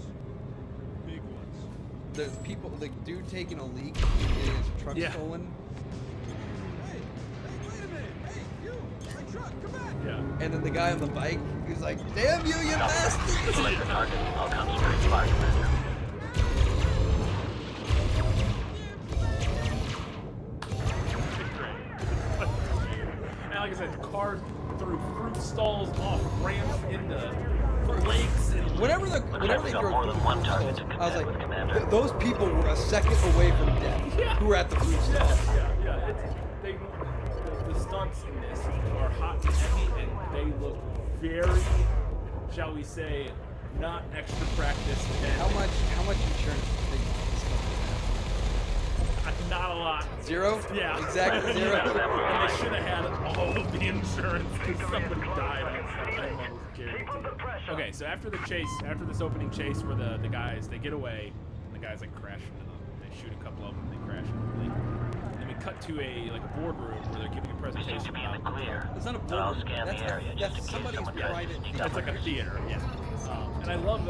S6: Big ones.
S20: The dude taking a leak, getting his truck stolen.
S8: Yeah.
S20: And then the guy on the bike, he's like, damn you bastard!
S7: Select the target. I'll concentrate fire, Commander.
S8: And like I said, cars through fruit stalls, off ramps, into lakes, and
S20: Whenever they throw
S7: more than one target to
S20: I was like,
S7: Commander.
S20: those people were a second away from death.
S8: Yeah.
S20: Who were at the fruit stall.
S8: Yeah. The stunts in this are hot and heavy, and they look very, shall we say, not extra practiced. And
S20: How much insurance do you think this company has?
S8: not a lot.
S20: Zero?
S8: Yeah.
S20: Exactly zero.
S8: And they should have had all of the insurance because somebody died on set. That one was guaranteed. Okay, so after the chase, after this opening chase where the guys, they get away, and the guys like crash into them. They shoot a couple of them, and they crash into the leak. And then we cut to a boardroom where they're giving a presentation about
S7: clear.
S20: It's not a
S7: I'll
S20: boardroom.
S7: scan the area just in case
S20: somebody's
S7: someone tries to
S20: private
S7: sneak
S20: theater.
S8: It's like a theater, yeah. And I love,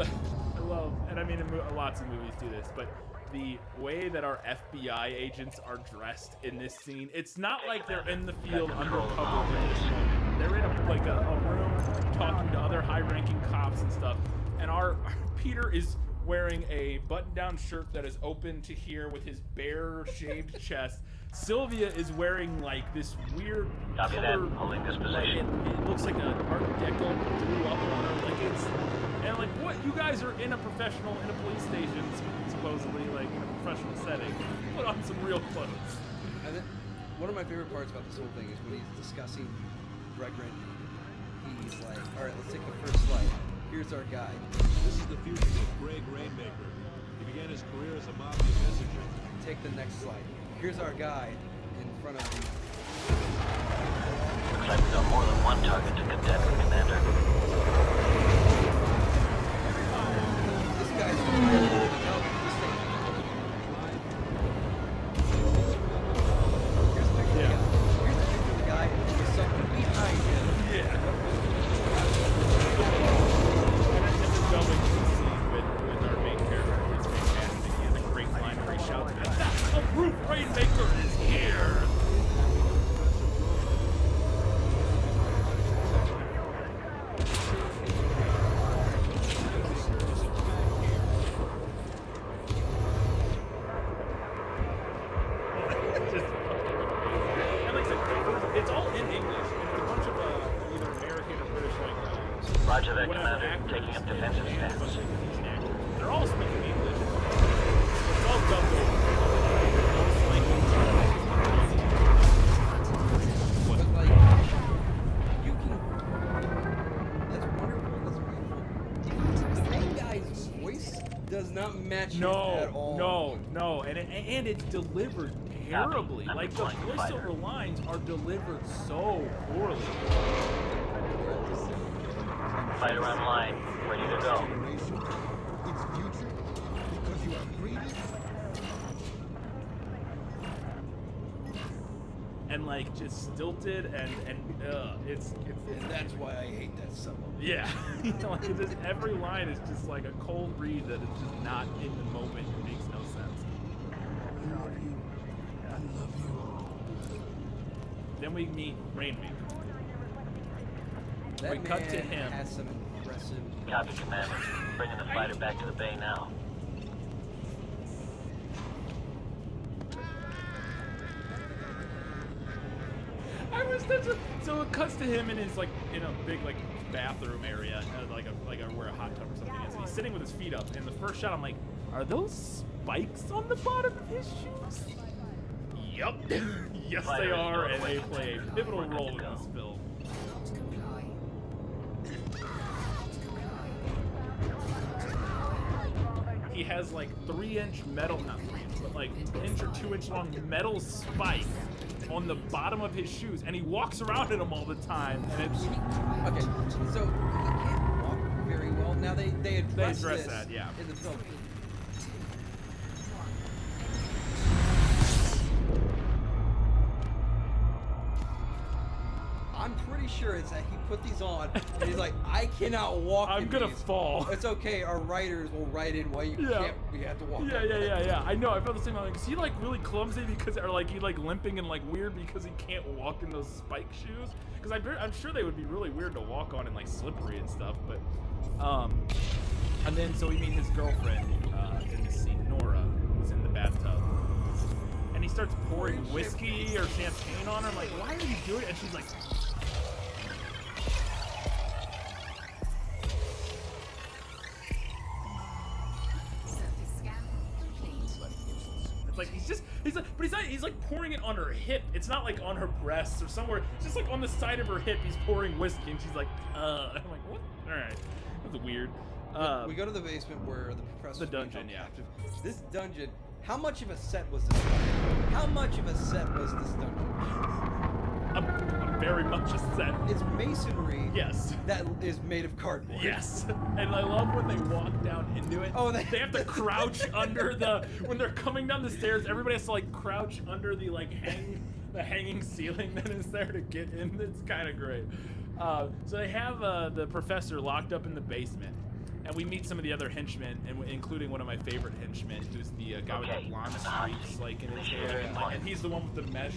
S8: and I mean, lots of movies do this, but the way that our FBI agents are dressed in this scene, it's not like they're in the field undercover in this moment. They're in a room talking to other high-ranking cops and stuff, and our Peter is wearing a button-down shirt that is open to here with his bare, shaved chest. Sylvia is wearing like this weird
S7: Copy that.
S8: color.
S7: Holding this
S8: Like,
S7: position.
S8: it looks like an Art Deco drew up on her. Like it's, and like what you guys are in a police station, supposedly like in a professional setting. Put on some real clothes.
S20: And then, one of my favorite parts about this whole thing is when he's discussing Greg Rainmaker. He's like, all right, let's take the first slide. Here's our guy.
S6: This is the fugitive, Greg Rainmaker. He began his career as a mafia messenger.
S20: Take the next slide. Here's our guy in front of you.
S7: Looks like we got more than one target to contend with, Commander.
S20: This guy's holding up. Here's the picture of the guy and there's something behind him.
S8: Yeah. And the going scene with our main character is fantastic. He has a great line where he shouts, "A roof rainmaker is here!" It's all in English, and it's a bunch of either American or British, like
S7: Roger that,
S8: whatever
S7: Commander.
S8: actors
S7: Taking up defensive stance.
S8: They're all speaking English. It's all dubbed over.
S20: But like, you can. That's wonderful. That's beautiful. The main guy's voice does not match him at all.
S8: No, and it's delivered terribly. Like the voiceover lines are delivered so poorly.
S7: Fighter online, ready to go.
S6: Its future, because you are greedy.
S8: And like just stilted and it's
S20: And that's why I hate that so much.
S8: yeah. You know, like just every line is just like a cold read that is just not in the moment. It makes no sense. Then we meet Rainmaker.
S20: That
S8: we cut to
S20: man
S8: him.
S20: has some impressive.
S7: Copy, Commander. Bringing the fighter back to the bay now.
S8: I was such a, so it cuts to him in his like in a big like bathroom area, like where a hot tub or something is. And he's sitting with his feet up. And the first shot, I'm like, are those spikes on the bottom of his shoes? Yup. Yes, they are, and they play a pivotal role in this film. He has like 3-inch metal, not 3-inch, but like 1 or 2 inch long metal spike on the bottom of his shoes, and he walks around in them all the time. And it's
S20: Okay, so he can't walk very well. Now they address this
S8: that, yeah.
S20: in the film. I'm pretty sure it's that he put these on and he's like, I cannot walk.
S8: I'm
S20: in
S8: gonna
S20: these.
S8: fall.
S20: It's okay. Our writers will write in why you can't. We have to walk.
S8: Yeah. I know. I felt the same. Like, is he like really clumsy because, or like he like limping and like weird because he can't walk in those spike shoes? Because I'm sure they would be really weird to walk on and like slippery and stuff. But, and then so we meet his girlfriend in this scene, Nora, who's in the bathtub. And he starts pouring whiskey or champagne on her. I'm like, why are you doing it? And she's like, it's like he's like pouring it on her hip. It's not like on her breasts or somewhere. It's just like on the side of her hip. He's pouring whiskey, and she's like, I'm like, what? All right, that's weird.
S20: We go to the basement where the professor.
S8: The dungeon, yeah.
S20: This dungeon. How much of a set was this dungeon? How much of a set was this dungeon?
S8: Very much a set.
S20: It's masonry.
S8: Yes.
S20: That is made of cardboard.
S8: Yes. And I love when they walk down into it.
S20: Oh,
S8: they have to crouch under the when they're coming down the stairs. Everybody has to like crouch under the like hanging ceiling that is there to get in. It's kind of great. So they have the professor locked up in the basement. And we meet some of the other henchmen, and including one of my favorite henchmen, who's the guy with the blonde streaks, like in his hair, and he's the one with the mesh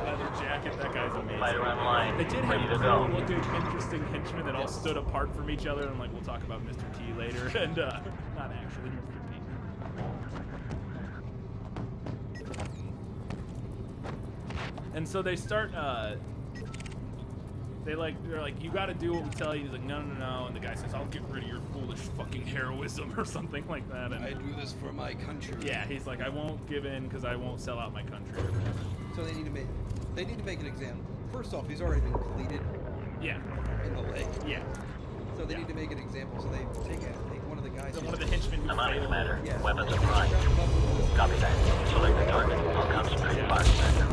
S8: leather jacket. That guy's amazing. They did have cool looking, interesting henchmen that all stood apart from each other, and like we'll talk about Mr. T later, and not actually Mr. T. And so they start. They're like, you gotta do what we tell you. He's like, no. And the guy says, I'll get rid of your foolish fucking heroism or something like that. And
S20: I do this for my country.
S8: Yeah, he's like, I won't give in because I won't sell out my country or whatever.
S20: So they need to make an example. First off, he's already been cleated.
S8: Yeah.
S20: In the leg.
S8: Yeah.
S20: So they need to make an example. So they take one of the guys.
S8: One of the henchmen.
S7: I'm out of Commander.
S20: Yeah.
S7: Weapons are prime. Copy that. Select the target. I'll concentrate fire, Commander.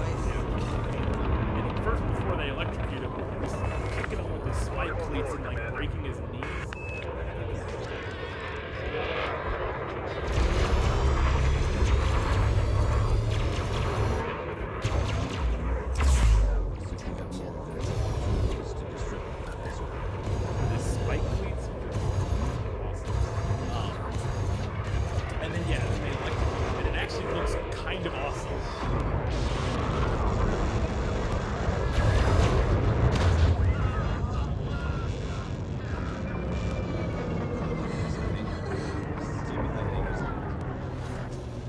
S8: And before they electrocute him, just kicking him with his spike cleats and like breaking his knees. His spike cleats are awesome. And then yeah, they electrocute him, and it actually looks kind of awesome.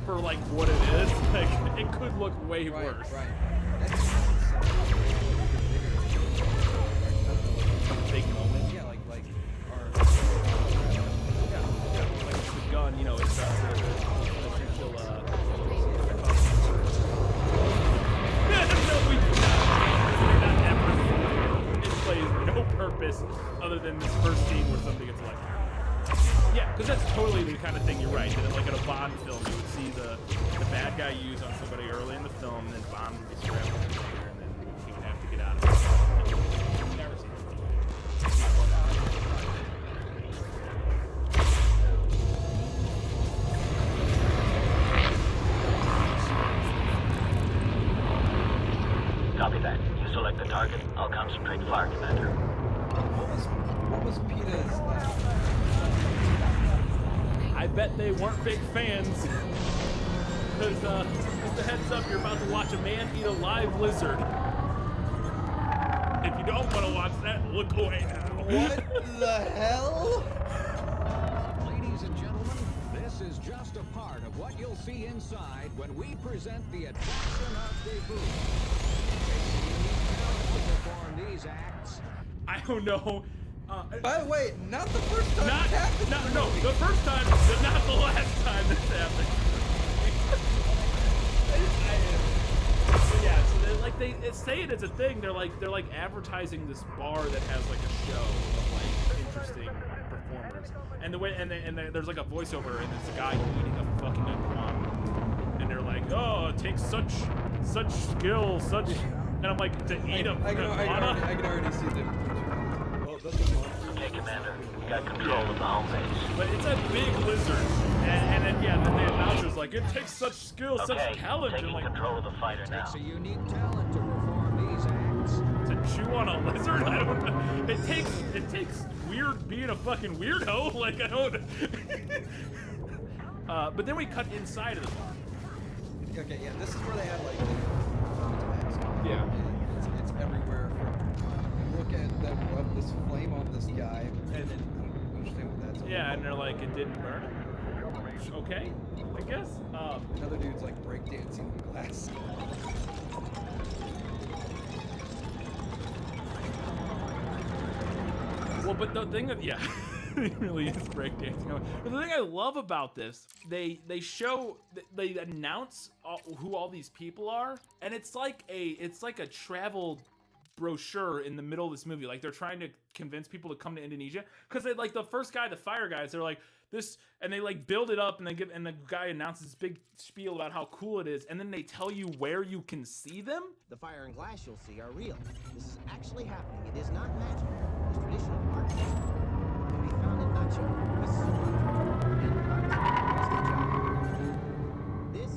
S8: For like what it is, like it could look way worse. Big moment.
S20: Yeah, like
S8: Like it's the gun, you know, it's essential. No, we do not ever. It plays no purpose other than this first scene where somebody gets electrocuted. Yeah, because that's totally the kind of thing. You're right. That like in a Bond film, you would see the bad guy use on somebody early in the film, and then Bond would be strapped in later, and then he would have to get out of it. You've never seen it.
S7: Copy that. You select the target. I'll concentrate fire, Commander.
S20: What was PETA's
S8: I bet they weren't big fans. Because, just a heads up, you're about to watch a man eat a live lizard. If you don't want to watch that, look away now.
S20: What the hell?
S21: Ladies and gentlemen, this is just a part of what you'll see inside when we present the attraction of debut. To perform these acts.
S8: I don't know.
S20: By the way, not the first time it's happened.
S8: No, the first time, but not the last time this happened. Yeah, so they're like they say it as a thing. They're like advertising this bar that has like a show of like interesting performers. And the way and there's like a voiceover and there's a guy eating a fucking iguana. And they're like, oh, it takes such skill, such. And I'm like, to eat a iguana.
S20: I can already see the.
S7: Okay, Commander. We got control of the home base.
S8: But it's a big lizard. And then, yeah, then the announcer's like, it takes such skill, such talent.
S7: Taking
S8: like,
S7: control of the fighter now.
S21: Takes a unique talent to perform these acts.
S8: To chew on a lizard? I don't know. It takes weird being a fucking weirdo. Like, I don't. But then we cut inside of the bar.
S20: Okay, yeah, this is where they have like the mask.
S8: Yeah.
S20: It's everywhere. Look at them rub this flame on this guy, and then I don't understand what that's.
S8: Yeah, and they're like, it didn't burn. Okay, I guess.
S20: Another dude's like breakdancing in glass.
S8: Well, but the thing that, yeah, it really is breakdancing. But the thing I love about this, they announce who all these people are, and it's like a travel brochure in the middle of this movie. Like they're trying to convince people to come to Indonesia because they like the first guy, the fire guys. They're like this, and they like build it up, and the guy announces this big spiel about how cool it is, and then they tell you where you can see them.
S2: The fire and glass you'll see are real. This is actually happening. It is not magic. It's traditional art. It can be found in Nacho, West Sumatra, and Western Java. This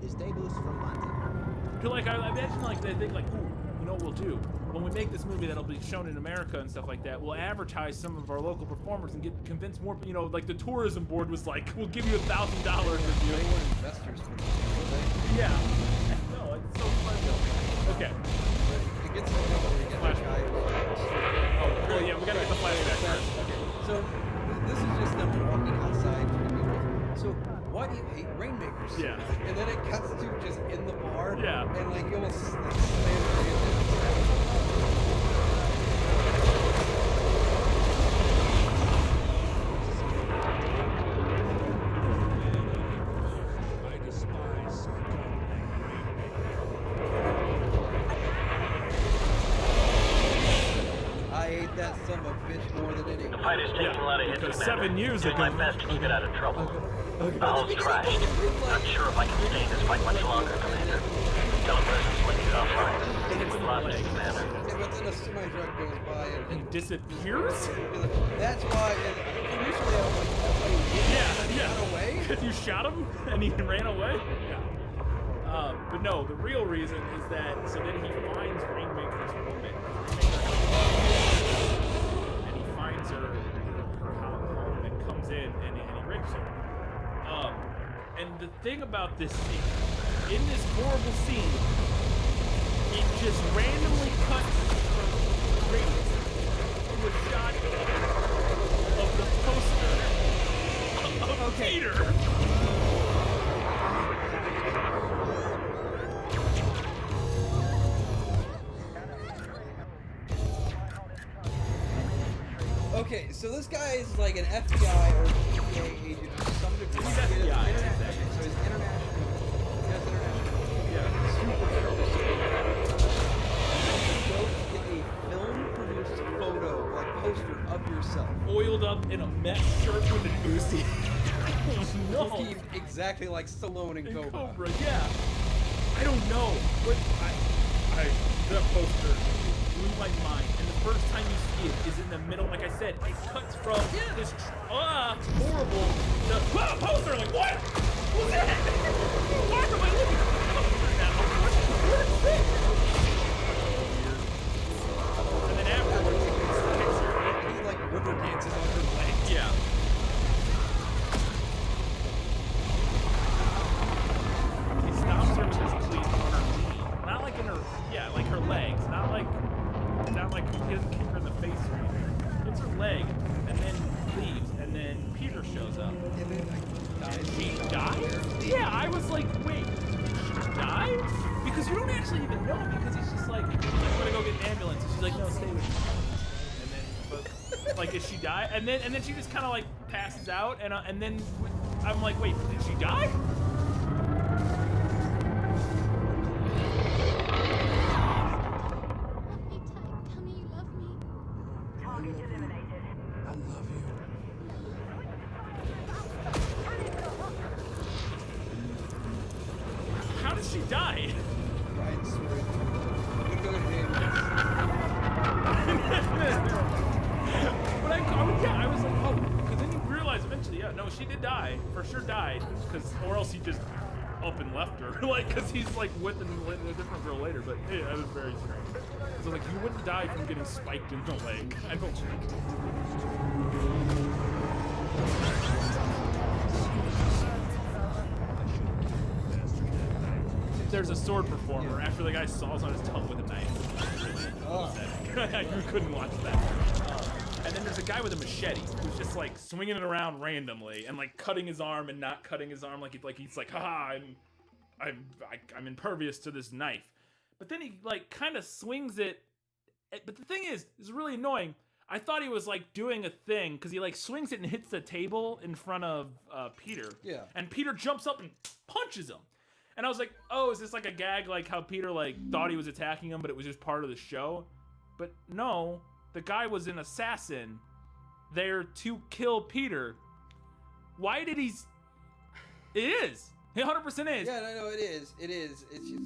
S2: is debuts from London.
S8: Like I imagine, like they think like, ooh, you know what we'll do? When we make this movie that'll be shown in America and stuff like that, we'll advertise some of our local performers and convince more. You know, like the tourism board was like, we'll give you $1,000 if you.
S20: They were investors for this, were they?
S8: Yeah. No, it's so fun. Okay.
S20: It gets to the point where we get a guy.
S8: Oh, well, yeah, we gotta get the flashback first.
S20: Okay, so this is just them walking outside to begin with. So why do you hate rainmakers?
S8: Yeah.
S20: And then it cuts to just in the bar.
S8: Yeah.
S20: And like you almost like slam her into that son of a bitch more than anyone.
S7: The fighter's taking a lot of hits,
S8: because
S7: Commander.
S8: 7 years
S7: Doing
S8: ago.
S7: my best to keep it out of trouble.
S20: Okay.
S7: The hull's trashed. Not sure if I can stay in this fight much longer, Commander. Telepresence link is offline. With logic, Commander.
S20: but then a semi truck goes by and
S8: He disappears?
S20: that's why. And initially I was like, oh,
S8: Yeah.
S20: ran away.
S8: Because you shot him and he ran away? Yeah. But no, the real reason is that, so then he finds Rainmaker's woman, and he finds her home and comes in and he rapes her. And the thing about this scene, in this horrible scene, it just randomly cuts from rape to a shot of the poster of Peter.
S20: Okay, so this guy is like an FBI or DEA agent to some degree.
S8: He's FBI.
S20: International. So he's international. He has international. Super Go get a film-produced photo, like poster of yourself.
S8: Oiled up in a mesh shirt with an Uzi. No.
S20: Looking exactly like Stallone in Cobra.
S8: Yeah. I don't know, but that poster blew my mind. And the first time you see it is in the middle. Like I said, it cuts from this horrible poster. Like what? What's that? Why am I looking at the poster now? What's this? And then afterwards, it's the picture.
S20: He like river dances on her legs.
S8: Yeah. He stops her with his cleat on her knee. Not like in her, like her legs. Not like he doesn't kick her in the face or anything. It's her leg, and then leaves, and then Peter shows up. And she dies? Yeah, I was like, wait, did she die? Because you don't actually even know, because he's just like, I'm gonna go get an ambulance. And she's like, no, stay with me. And then, but, like, did she die? And then she just kind of like passes out, and then I'm like, wait, did she die? How did she die?
S20: Ryan Sweet. Good going,
S8: But I was like, oh, because then you realize eventually, yeah, no, she did die, for sure died, because or else he just up and left her, like, because he's like with a different girl later. But yeah, that was very strange. So like, you wouldn't die from getting spiked in the leg. I don't think. There's a sword performer after the guy saws on his tongue with a knife. Really you couldn't watch that. And then there's a guy with a machete who's just like swinging it around randomly and like cutting his arm and not cutting his arm, like he's like, haha, I'm impervious to this knife. But then he like kind of swings it. But the thing is, it's really annoying. I thought he was like doing a thing because he like swings it and hits the table in front of Peter.
S20: Yeah.
S8: And Peter jumps up and punches him. And I was like, oh, is this like a gag, like how Peter like thought he was attacking him, but it was just part of the show? But no, the guy was an assassin there to kill Peter. Why did he? It is. It 100% is.
S20: Yeah, no, it is. It is. It's just.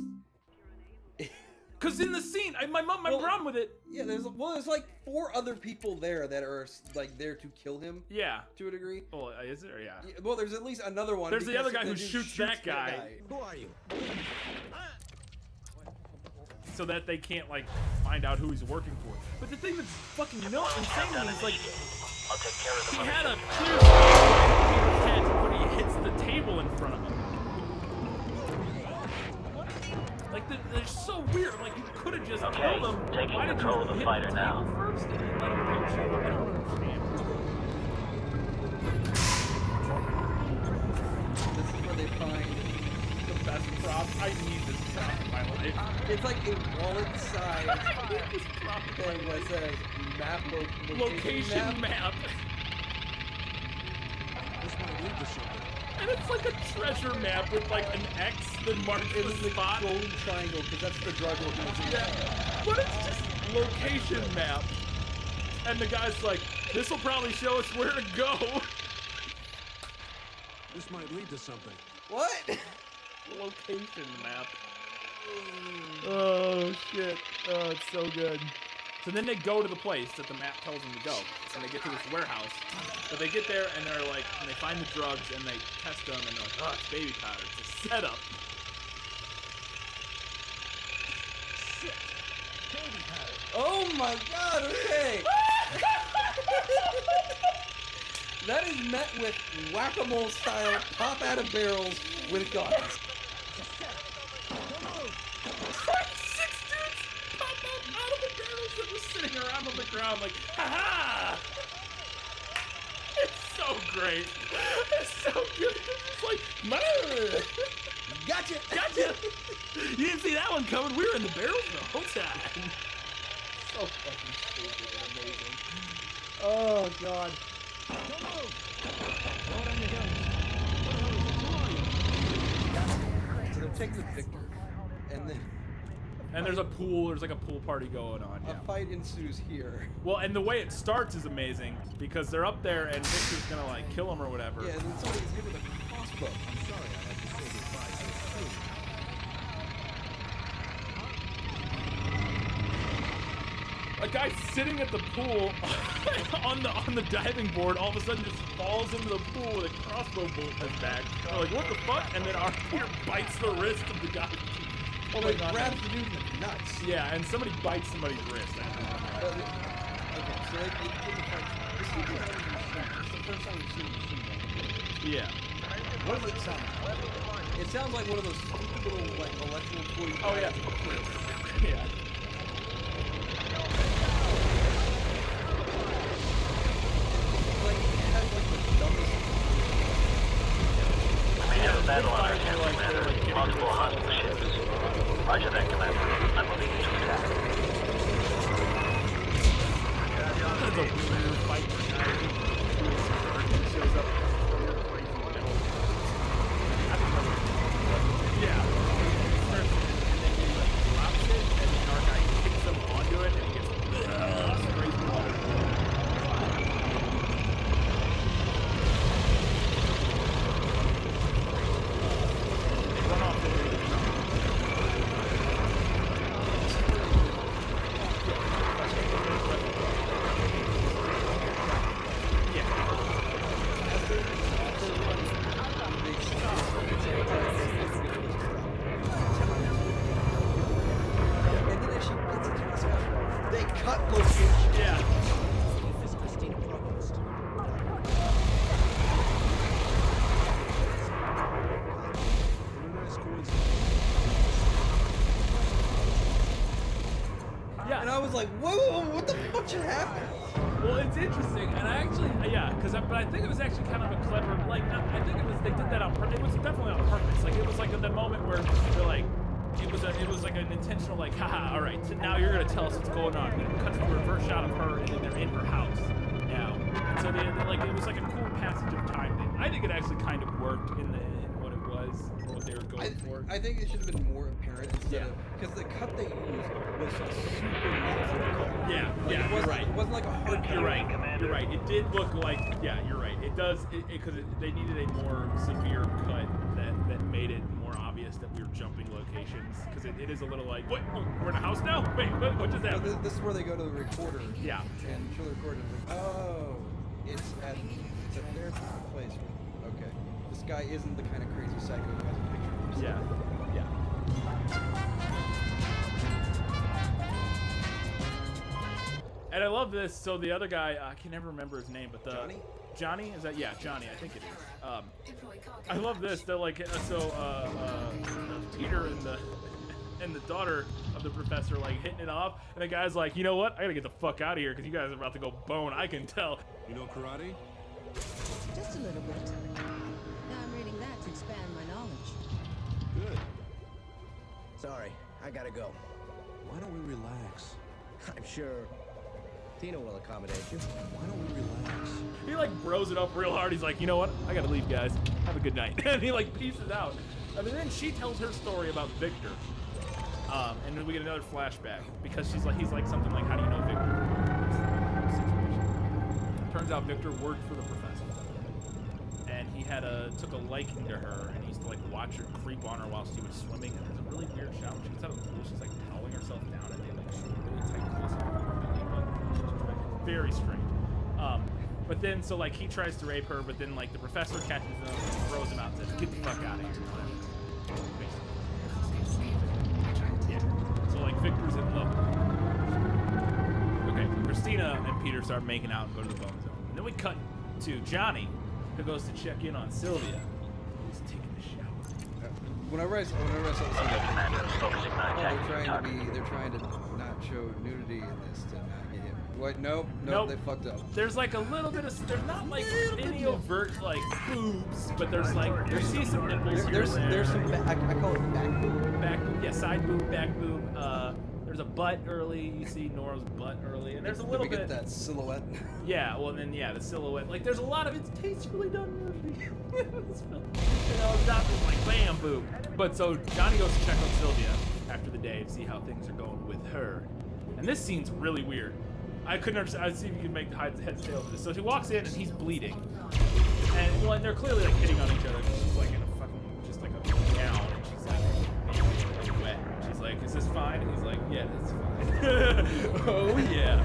S8: Cause in the scene, my problem with it.
S20: Yeah, there's like 4 other people there that are like there to kill him.
S8: Yeah.
S20: To a degree.
S8: Well, is there? Yeah.
S20: Well, there's at least another one.
S8: There's the other guy who shoots that guy.
S20: Who are you?
S8: So that they can't like find out who he's working for. But the thing that's fucking insane to me is like,
S7: I'll take care of the
S8: he
S7: money.
S8: had a clear in Peter's head when he hits the table in front of him. Like they're so weird. Like you could have just
S7: Okay,
S8: killed him.
S7: taking
S8: Why did
S7: control
S8: you
S7: of the
S8: hit
S7: fighter
S8: the
S7: now.
S8: table first and then let him punch you? I don't understand.
S20: This is where they find
S8: the best prop. I need this prop in my life.
S20: It's like a wallet-sized thing that says map
S8: location map.
S19: This might lead to something.
S8: And it's like a treasure map with like an X that marks the spot.
S20: Golden triangle, because that's the drug organization.
S8: Yeah, but it's just location map. And the guy's like, this will probably show us where to go.
S19: This might lead to something.
S20: What?
S8: Location map. Oh shit! Oh, it's so good. So then they go to the place that the map tells them to go, and they get to this warehouse. But they get there and they're like, and they find the drugs and they test them, and they're like, oh, it's baby powder. It's a setup.
S20: Shit. Baby powder. Oh my god, okay. That is met with whack-a-mole style pop out of barrels with guns.
S8: 6 dudes pop up out of the barrels that were sitting around on the ground like, ha-ha! It's so great. It's so good. It's just like,
S20: gotcha!
S8: Gotcha! You didn't see that one coming. We were in the barrels the whole time.
S20: So fucking stupid and amazing. Oh, God. So they're taking the Victor, and then...
S8: And there's a pool, there's like a pool party going on.
S20: A fight ensues here.
S8: Well, and the way it starts is amazing, because they're up there and Victor's gonna like kill him or whatever.
S20: Yeah, and then somebody's hit with a crossbow. I'm sorry, I have to say goodbye so soon.
S8: A guy sitting at the pool on the diving board all of a sudden just falls into the pool with a crossbow bolt in his back. They're like, what the fuck? And then our Peter bites the wrist of the guy.
S20: Oh, like grabs the dude in the nuts.
S8: Yeah, and somebody bites somebody's wrist.
S20: Okay, so they get the fight. This is the first time we've seen the machine gun.
S8: Yeah.
S20: What does it sound like? It sounds like one of those stupid little like electrical toys.
S8: Oh yeah. Yeah.
S20: Like it has like the dumbest.
S7: We have a battle on our hands, Commander. Multiple hostile ships. Roger that, Commander. I'm moving to attack.
S8: That's a weird fight. Shows up. Yeah. And then he like drops it, and then our guy kicks him onto it, and he gets sprays the water. They run off the
S20: They cut location.
S8: Yeah.
S2: Miss Christina Provost.
S8: Yeah.
S20: And I was like, whoa, what the fuck just happened?
S8: Well, it's interesting, and I actually, yeah, but I think it was actually kind of a clever, like, I think it was, they did that on purpose, it was definitely on purpose, like, it was like at the moment where they're like, it was like an intentional, like, haha, alright, so now you're gonna tell us what's going on, and it cuts to a reverse shot of her, and then they're in her house now, and so they like, it was like a cool passage of time thing. I think it actually kind of worked in what it was, what they were going for.
S20: I think it should have been more apparent instead of, because the cut they used was a super natural cut.
S8: Yeah,
S20: like,
S8: yeah, you're right.
S20: It wasn't like a hard cut.
S8: You're right. You're right. It did look like, yeah, you're right. It does, because they needed a more severe cut that made it more obvious that we were jumping locations. Because it is a little like, what? Oh, we're in a house now? Wait, what just happened?
S20: This is where they go to the recorder.
S8: Yeah.
S20: And show the recorder. Like, oh, it's at their place. Okay. This guy isn't the kind of crazy psycho who has a picture of himself.
S8: Yeah. Yeah. And I love this. So the other guy, I can never remember his name, but Johnny? Is that? Yeah, Johnny. I think it is. I love this. They're like, Peter and the daughter of the professor like hitting it off, and the guy's like, you know what? I gotta get the fuck out of here because you guys are about to go bone. I can tell.
S21: You know karate?
S12: Just a little bit. Now I'm reading that to expand my knowledge.
S21: Good.
S2: Sorry, I gotta go.
S21: Why don't we relax?
S2: I'm sure Tina will accommodate you.
S21: Why don't we relax?
S8: He like bros it up real hard. He's like, you know what? I gotta leave, guys. Have a good night. And he like pieces out. And then she tells her story about Victor. And then we get another flashback because he's like something like, how do you know Victor? Turns out Victor worked for the professor, and he took a liking to her, and he used to like watch her creep on her while she was swimming. And there's a really weird shot when she's very strange. But then, so like he tries to rape her, but then like the professor catches him, and throws him out, and says, "Get the fuck out of here." Yeah. So like Victor's in love. Okay, Christina and Peter start making out and go to the bone zone. And then we cut to Johnny, who goes to check in on Sylvia, who's taking a shower.
S20: Whenever I saw this, they're trying to not show nudity in this to not get him. What? Nope, they fucked up.
S8: There's like a little bit of, there's not like any overt like boobs, but there's like, you see some nipples here and there.
S20: There's some, I call it back boob.
S8: Back boob, yeah, side boob, back boob. There's a butt early, you see Nora's butt early, and there's a little bit.
S20: Get that silhouette.
S8: Yeah, well then, yeah, the silhouette. Like there's a lot of, it's tastefully done movie. This film. You know, it's not just like bam, boob. But so Johnny goes to check on Sylvia after the day to see how things are going with her. And this scene's really weird. I couldn't understand. I'd see if you could make the heads tail of this. So she walks in and he's bleeding. And well, and they're clearly like hitting on each other. She's like in a fucking, just like a gown, and she's like wet. She's like, "Is this fine?" And he's like, "Yeah, that's fine." Oh yeah.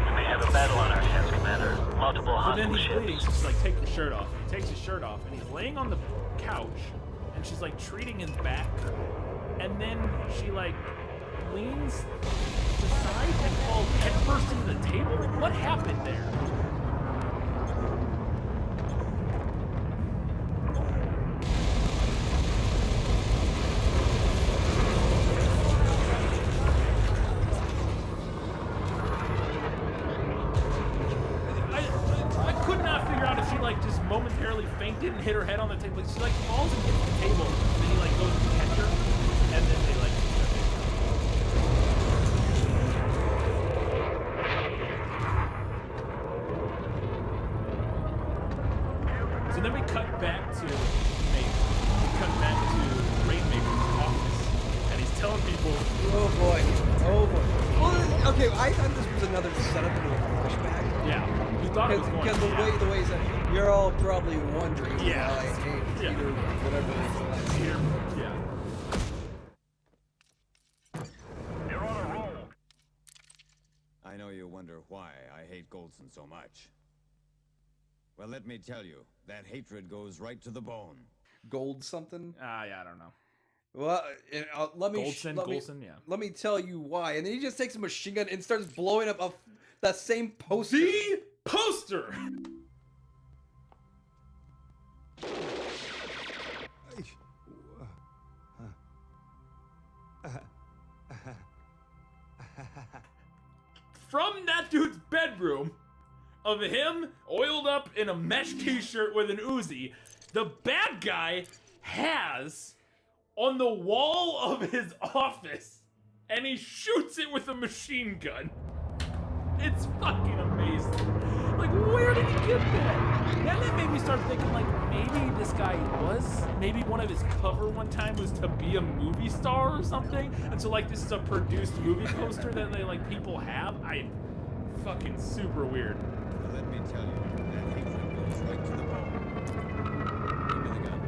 S7: We may have a battle on our hands, Commander. Multiple
S8: But then
S7: hostile
S8: he's bleeding,
S7: ships.
S8: so she's like, "Take your shirt off." He takes his shirt off, and he's laying on the couch, and she's like treating his back, and then she like leans to the side and falls headfirst into the table. What happened there? I could not figure out if she like just momentarily fainted and hit her head on the table. Like, she like falls and hits the table, then he like goes to catch her, and then they like. So then we cut back to Rainmaker's office, and he's telling people,
S20: Oh boy. Well, okay, I thought this was another setup into a flashback.
S8: Yeah, you thought it was going
S20: because the way is that you're all probably wondering why I hate Peter, whatever it's like.
S8: Peter, yeah.
S15: I know you wonder why I hate Goldson so much. Well, let me tell you, that hatred goes right to the bone.
S20: Gold something?
S8: Yeah, I don't know.
S20: Well, let me
S8: Goldson, yeah.
S20: Let me tell you why. And then he just takes a machine gun and starts blowing up that same poster.
S8: The poster. From that dude's bedroom, of him oiled up in a mesh t-shirt with an Uzi, the bad guy has on the wall of his office, and he shoots it with a machine gun. It's fucking amazing. Like, where did he get that? And that made me start thinking, like, maybe this guy maybe one of his cover one time was to be a movie star or something, and so like this is a produced movie poster that they like people have. Fucking super weird.
S15: Let me tell you, that hatred goes right to the bone. Give me the gun.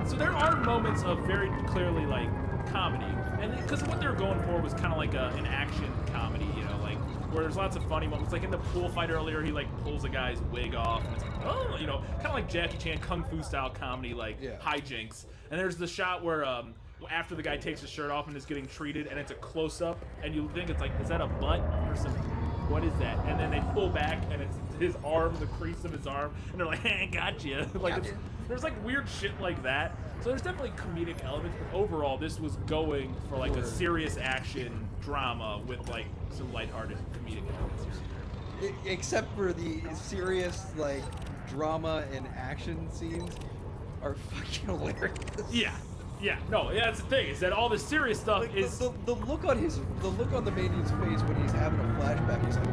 S8: So there are moments of very clearly like comedy, and because what they were going for was kind of like an action comedy, you know, like where there's lots of funny moments. Like in the pool fight earlier, he like pulls a guy's wig off, and it's like, oh, you know, kind of like Jackie Chan kung fu style comedy, like hijinks. And there's the shot where after the guy takes his shirt off and is getting treated, and it's a close up, and you think it's like, is that a butt or some? What is that? And then they pull back, and it's his arm, the crease of his arm, and they're like, hey, gotcha. Like there's like weird shit like that. So there's definitely comedic elements, but overall this was going for like a serious action drama with like some lighthearted comedic elements here.
S20: Except for the serious like drama and action scenes are fucking hilarious.
S8: Yeah, no, that's the thing, is that all the serious stuff
S20: like
S8: is
S20: the look on the manian's face when he's having a flashback is like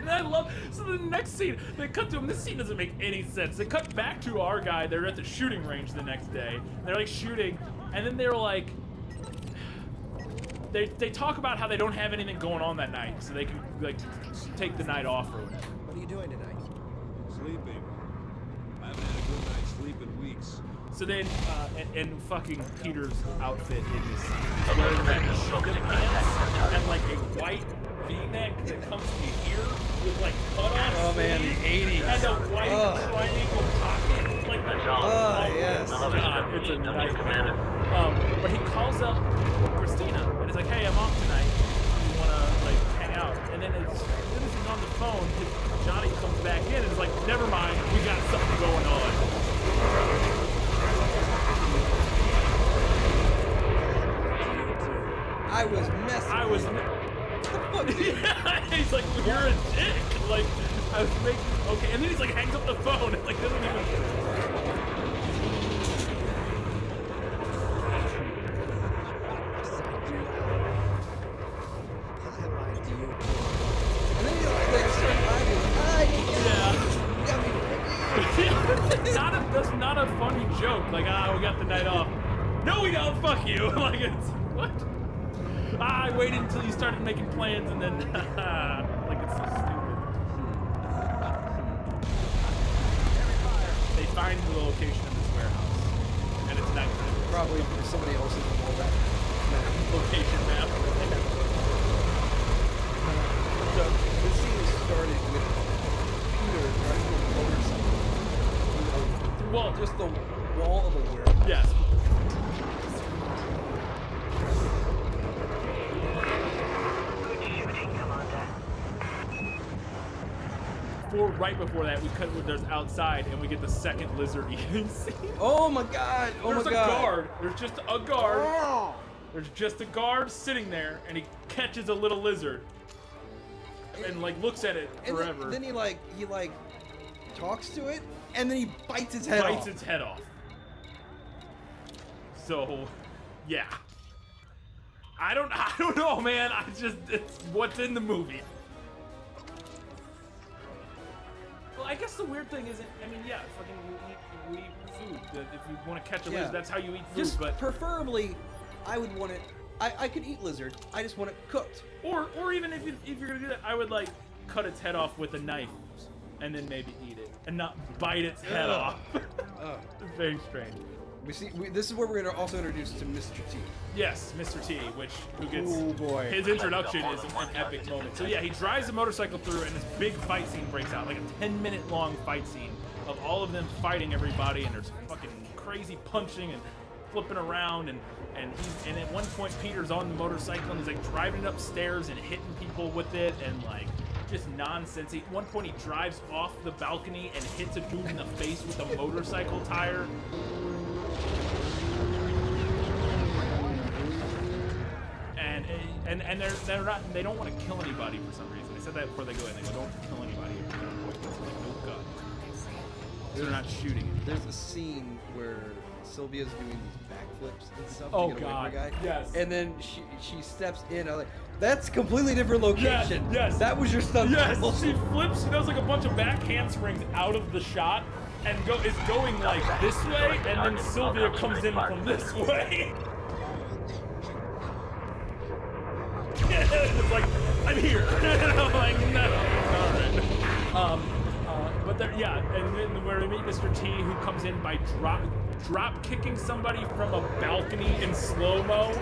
S8: And I love, so the next scene, they cut to him, this scene doesn't make any sense. They cut back to our guy, they're at the shooting range the next day, and they're like shooting, and then they're like, they talk about how they don't have anything going on that night, so they can like take the night off or whatever.
S19: What are you doing tonight?
S21: Sleeping. I haven't had a good night's sleep in weeks.
S8: So then, and fucking Peter's outfit in this, he's wearing red pants and like a white V-neck that comes to here with like cut-off
S20: Oh man, the
S8: sleeves
S20: 80s.
S8: and a white triangle pocket, like the
S20: yes.
S8: God, it's a nightmare. But he calls up Christina and he's like, "Hey, I'm off tonight. You wanna like hang out?" And then as soon as he's on the phone, Johnny comes back in and is like, "Never mind, we got something going on."
S20: I was messing.
S8: I was. He's like, "You're a dick." Like, I was making okay, and then he's like, hangs up the phone and like doesn't even. That's not a funny joke. Like, we got the night off. No, we don't. Fuck you. Like, it's what? I waited until you started making plans, and then like it's so stupid. They find the location of this warehouse, and it's night.
S20: Probably somebody else's
S8: location map.
S20: So this scene started with Peter driving a motorcycle. Well, just the wall of a warehouse.
S8: Yes. Right before that, we cut with there's outside, and we get the second lizard eating scene.
S20: Oh my god! Oh
S8: There's
S20: my
S8: a
S20: god!
S8: guard. There's just a guard. There's just a guard sitting there, and he catches a little lizard, and like looks at it
S20: And
S8: forever.
S20: then he talks to it, and then he bites its head off.
S8: Bites its head off. So, yeah. I don't know, man. It's what's in the movie. Well, I guess the weird thing is, I mean, yeah, fucking we eat food. If you want to catch a lizard, that's how you eat food.
S20: Just
S8: but
S20: preferably, I would want it. I could eat lizard. I just want it cooked.
S8: Or even if you're gonna do that, I would like cut its head off with a knife, and then maybe eat it, and not bite its head off. It's very strange.
S20: This is where we're gonna also introduce to Mr. T.
S8: Yes, Mr. T, who gets
S20: oh boy.
S8: His introduction is an epic moment. So yeah, he drives the motorcycle through, and this big fight scene breaks out, like a 10-minute long fight scene of all of them fighting everybody, and there's fucking crazy punching and flipping around, and at one point Peter's on the motorcycle and he's like driving it upstairs and hitting people with it, and like just nonsense. At one point he drives off the balcony and hits a dude in the face with a motorcycle tire. And they're not, they don't want to kill anybody for some reason. They said that before they go in. They go, "Don't kill anybody." It's like, no gun. So they're not shooting it.
S20: There's a scene where Sylvia's doing these backflips and stuff.
S8: Oh
S20: to get away
S8: god,
S20: from a guy.
S8: yes.
S20: And then she steps in. I'm like, that's a completely different location.
S8: Yes.
S20: That was your stunt.
S8: Yes.
S20: double.
S8: She flips. She does like a bunch of back handsprings out of the shot and is going like this way, and then Sylvia comes in from this way. It's like, I'm here. And I'm like, no. All right. But there, yeah, and then where we meet Mr. T, who comes in by drop kicking somebody from a balcony in slow-mo.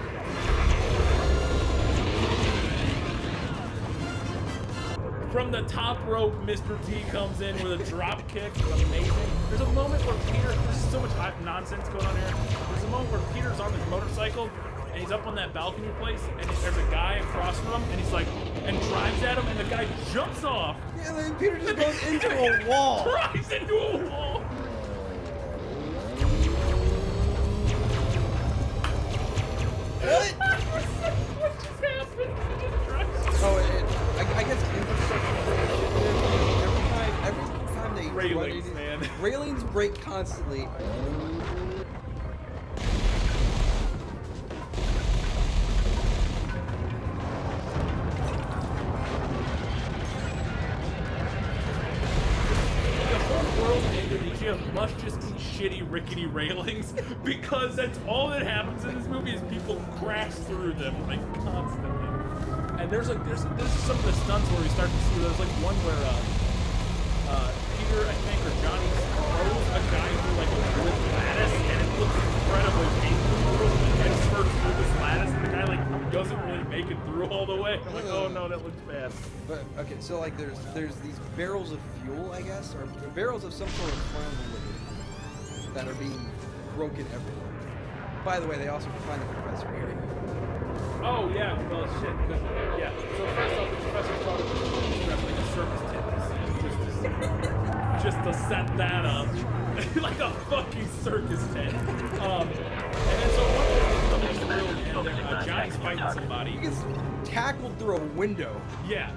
S8: From the top rope, Mr. T comes in with a drop kick. Amazing. There's a moment where there's so much nonsense going on here. There's a moment where Peter's on his motorcycle, and he's up on that balcony place, and there's a guy across from him, and he's like, and drives at him, and the guy jumps off.
S20: Yeah, and then Peter just goes into a wall.
S8: Drives into a wall. What just happened? He just drives.
S20: Oh, I guess infrastructure. Every time they
S8: railings, man.
S20: Railings break constantly.
S8: shitty rickety railings because that's all that happens in this movie is people crash through them like constantly. And there's some of the stunts where we start to see there's like one where Peter, I think, or Johnny throws a guy through like a wood lattice, and it looks incredibly painful. The guy spurts through this lattice, and the guy like doesn't really make it through all the way. I'm like, oh no, that looks bad.
S20: But okay, so like there's these barrels of fuel, I guess, or barrels of some sort of flammable liquid that are being broken everywhere. By the way, they also find the professor here.
S8: Oh yeah, well shit. Yeah. So first off, the professor thought it was like a circus tent. Just to set that up, like a fucking circus tent. And then so one of the things and Johnny's fighting somebody.
S20: He gets tackled through a window.
S8: Yeah.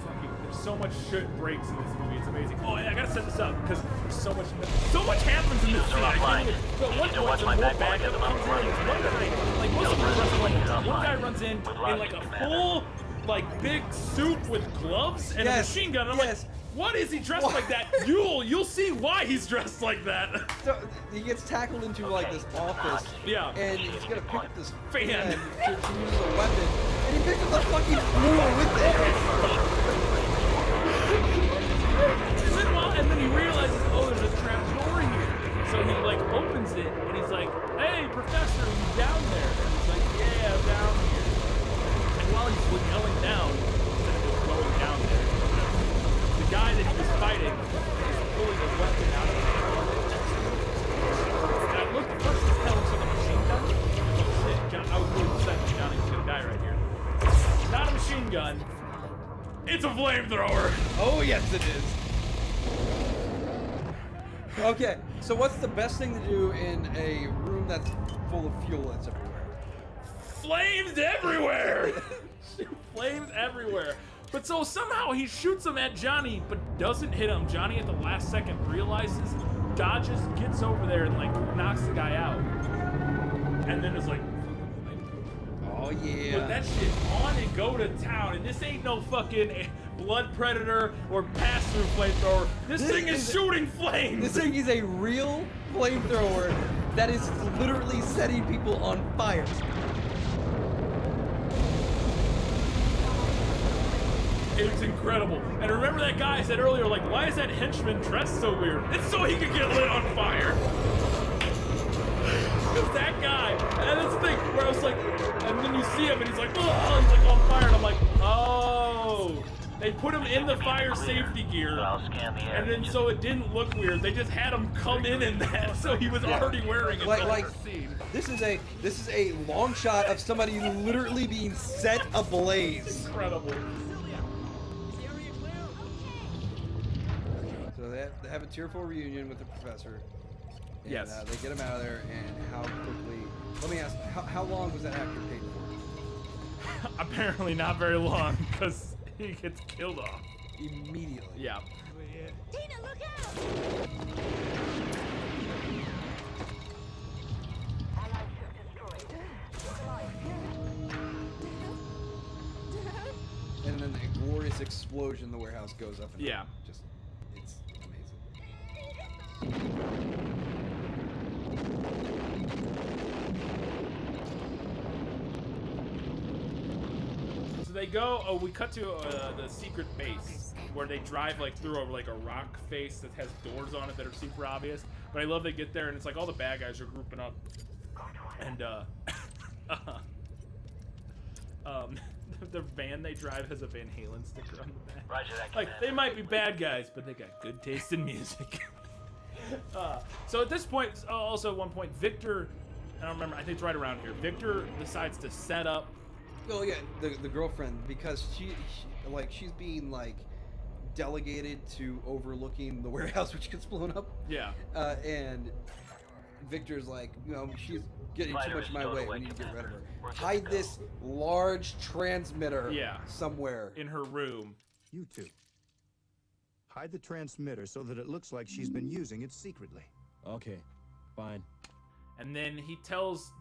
S8: Fucking, there's so much shit breaks in this movie. It's amazing. Oh, and I gotta set this up because there's so much happens in this scene. I can't even. But one point, some more bad guy comes in. One guy, like most of the rest, one guy runs in like a full, like big suit with gloves and a machine gun. And I'm like, what is he dressed like that? You'll see why he's dressed like that.
S20: So he gets tackled into like this office.
S8: Yeah.
S20: And he's gonna pick up this
S8: fan
S20: to use as a weapon, and he picks up the fucking floor with it.
S8: And then he realizes, oh, there's a trap door here. So he like opens it, and he's like, hey, Professor, are you down there? And he's like, yeah, I'm down here. And while he's yelling down, instead of just going down there, the guy that he was fighting is pulling a weapon out of his hand. And I looked first to tell him it's like a machine gun. Oh shit, John, I was really upset that Johnny was gonna die right here. It's not a machine gun. It's a flamethrower.
S20: Oh yes, it is. Okay, so what's the best thing to do in a room that's full of fuel that's everywhere?
S8: Flames everywhere! Flames everywhere. But so somehow he shoots him at Johnny, but doesn't hit him. Johnny at the last second realizes, dodges, gets over there, and like knocks the guy out. And then is like,
S20: oh yeah.
S8: Put that shit on and go to town. And this ain't no fucking blood predator or pass-through flamethrower. This thing is shooting flames.
S20: This thing is a real flamethrower that is literally setting people on fire.
S8: It's incredible. And remember that guy I said earlier, like, why is that henchman dressed so weird? It's so he could get lit on fire. Because that guy, and that's the thing, where I was like, and then you see him and he's like, oh, he's like on fire, and I'm like, oh. They put him in the fire safety gear, and then so it didn't look weird. They just had him come in that, so he was already wearing it.
S20: Like this is a long shot of somebody literally being set ablaze.
S8: Incredible.
S20: So they have a tearful reunion with the professor. And,
S8: yes.
S20: They get him out of there, and how quickly? Let me ask, how long was that actor paid for?
S8: Apparently not very long, because he gets killed off
S20: immediately.
S8: Yeah.
S4: Tina, look out!
S20: And then a glorious explosion, the warehouse goes up and
S8: yeah.
S20: Just, it's amazing.
S8: So they go, we cut to the secret base where they drive like through over like a rock face that has doors on it that are super obvious. But I love they get there and it's like all the bad guys are grouping up. And the van they drive has a Van Halen sticker on the back.
S7: Roger that,
S8: like, they might be bad guys, but they got good taste in music. So at this point, also at one point, Victor, I don't remember, I think it's right around here, Victor decides to set up.
S20: Well, yeah, the girlfriend, because she's being like delegated to overlooking the warehouse which gets blown up.
S8: Yeah.
S20: And Victor's like, you know, she's getting too much in my way. We need to get rid of her. Hide this large transmitter somewhere
S8: in her room.
S11: You two. Hide the transmitter so that it looks like she's been using it secretly.
S2: Okay, fine.
S8: And then he tells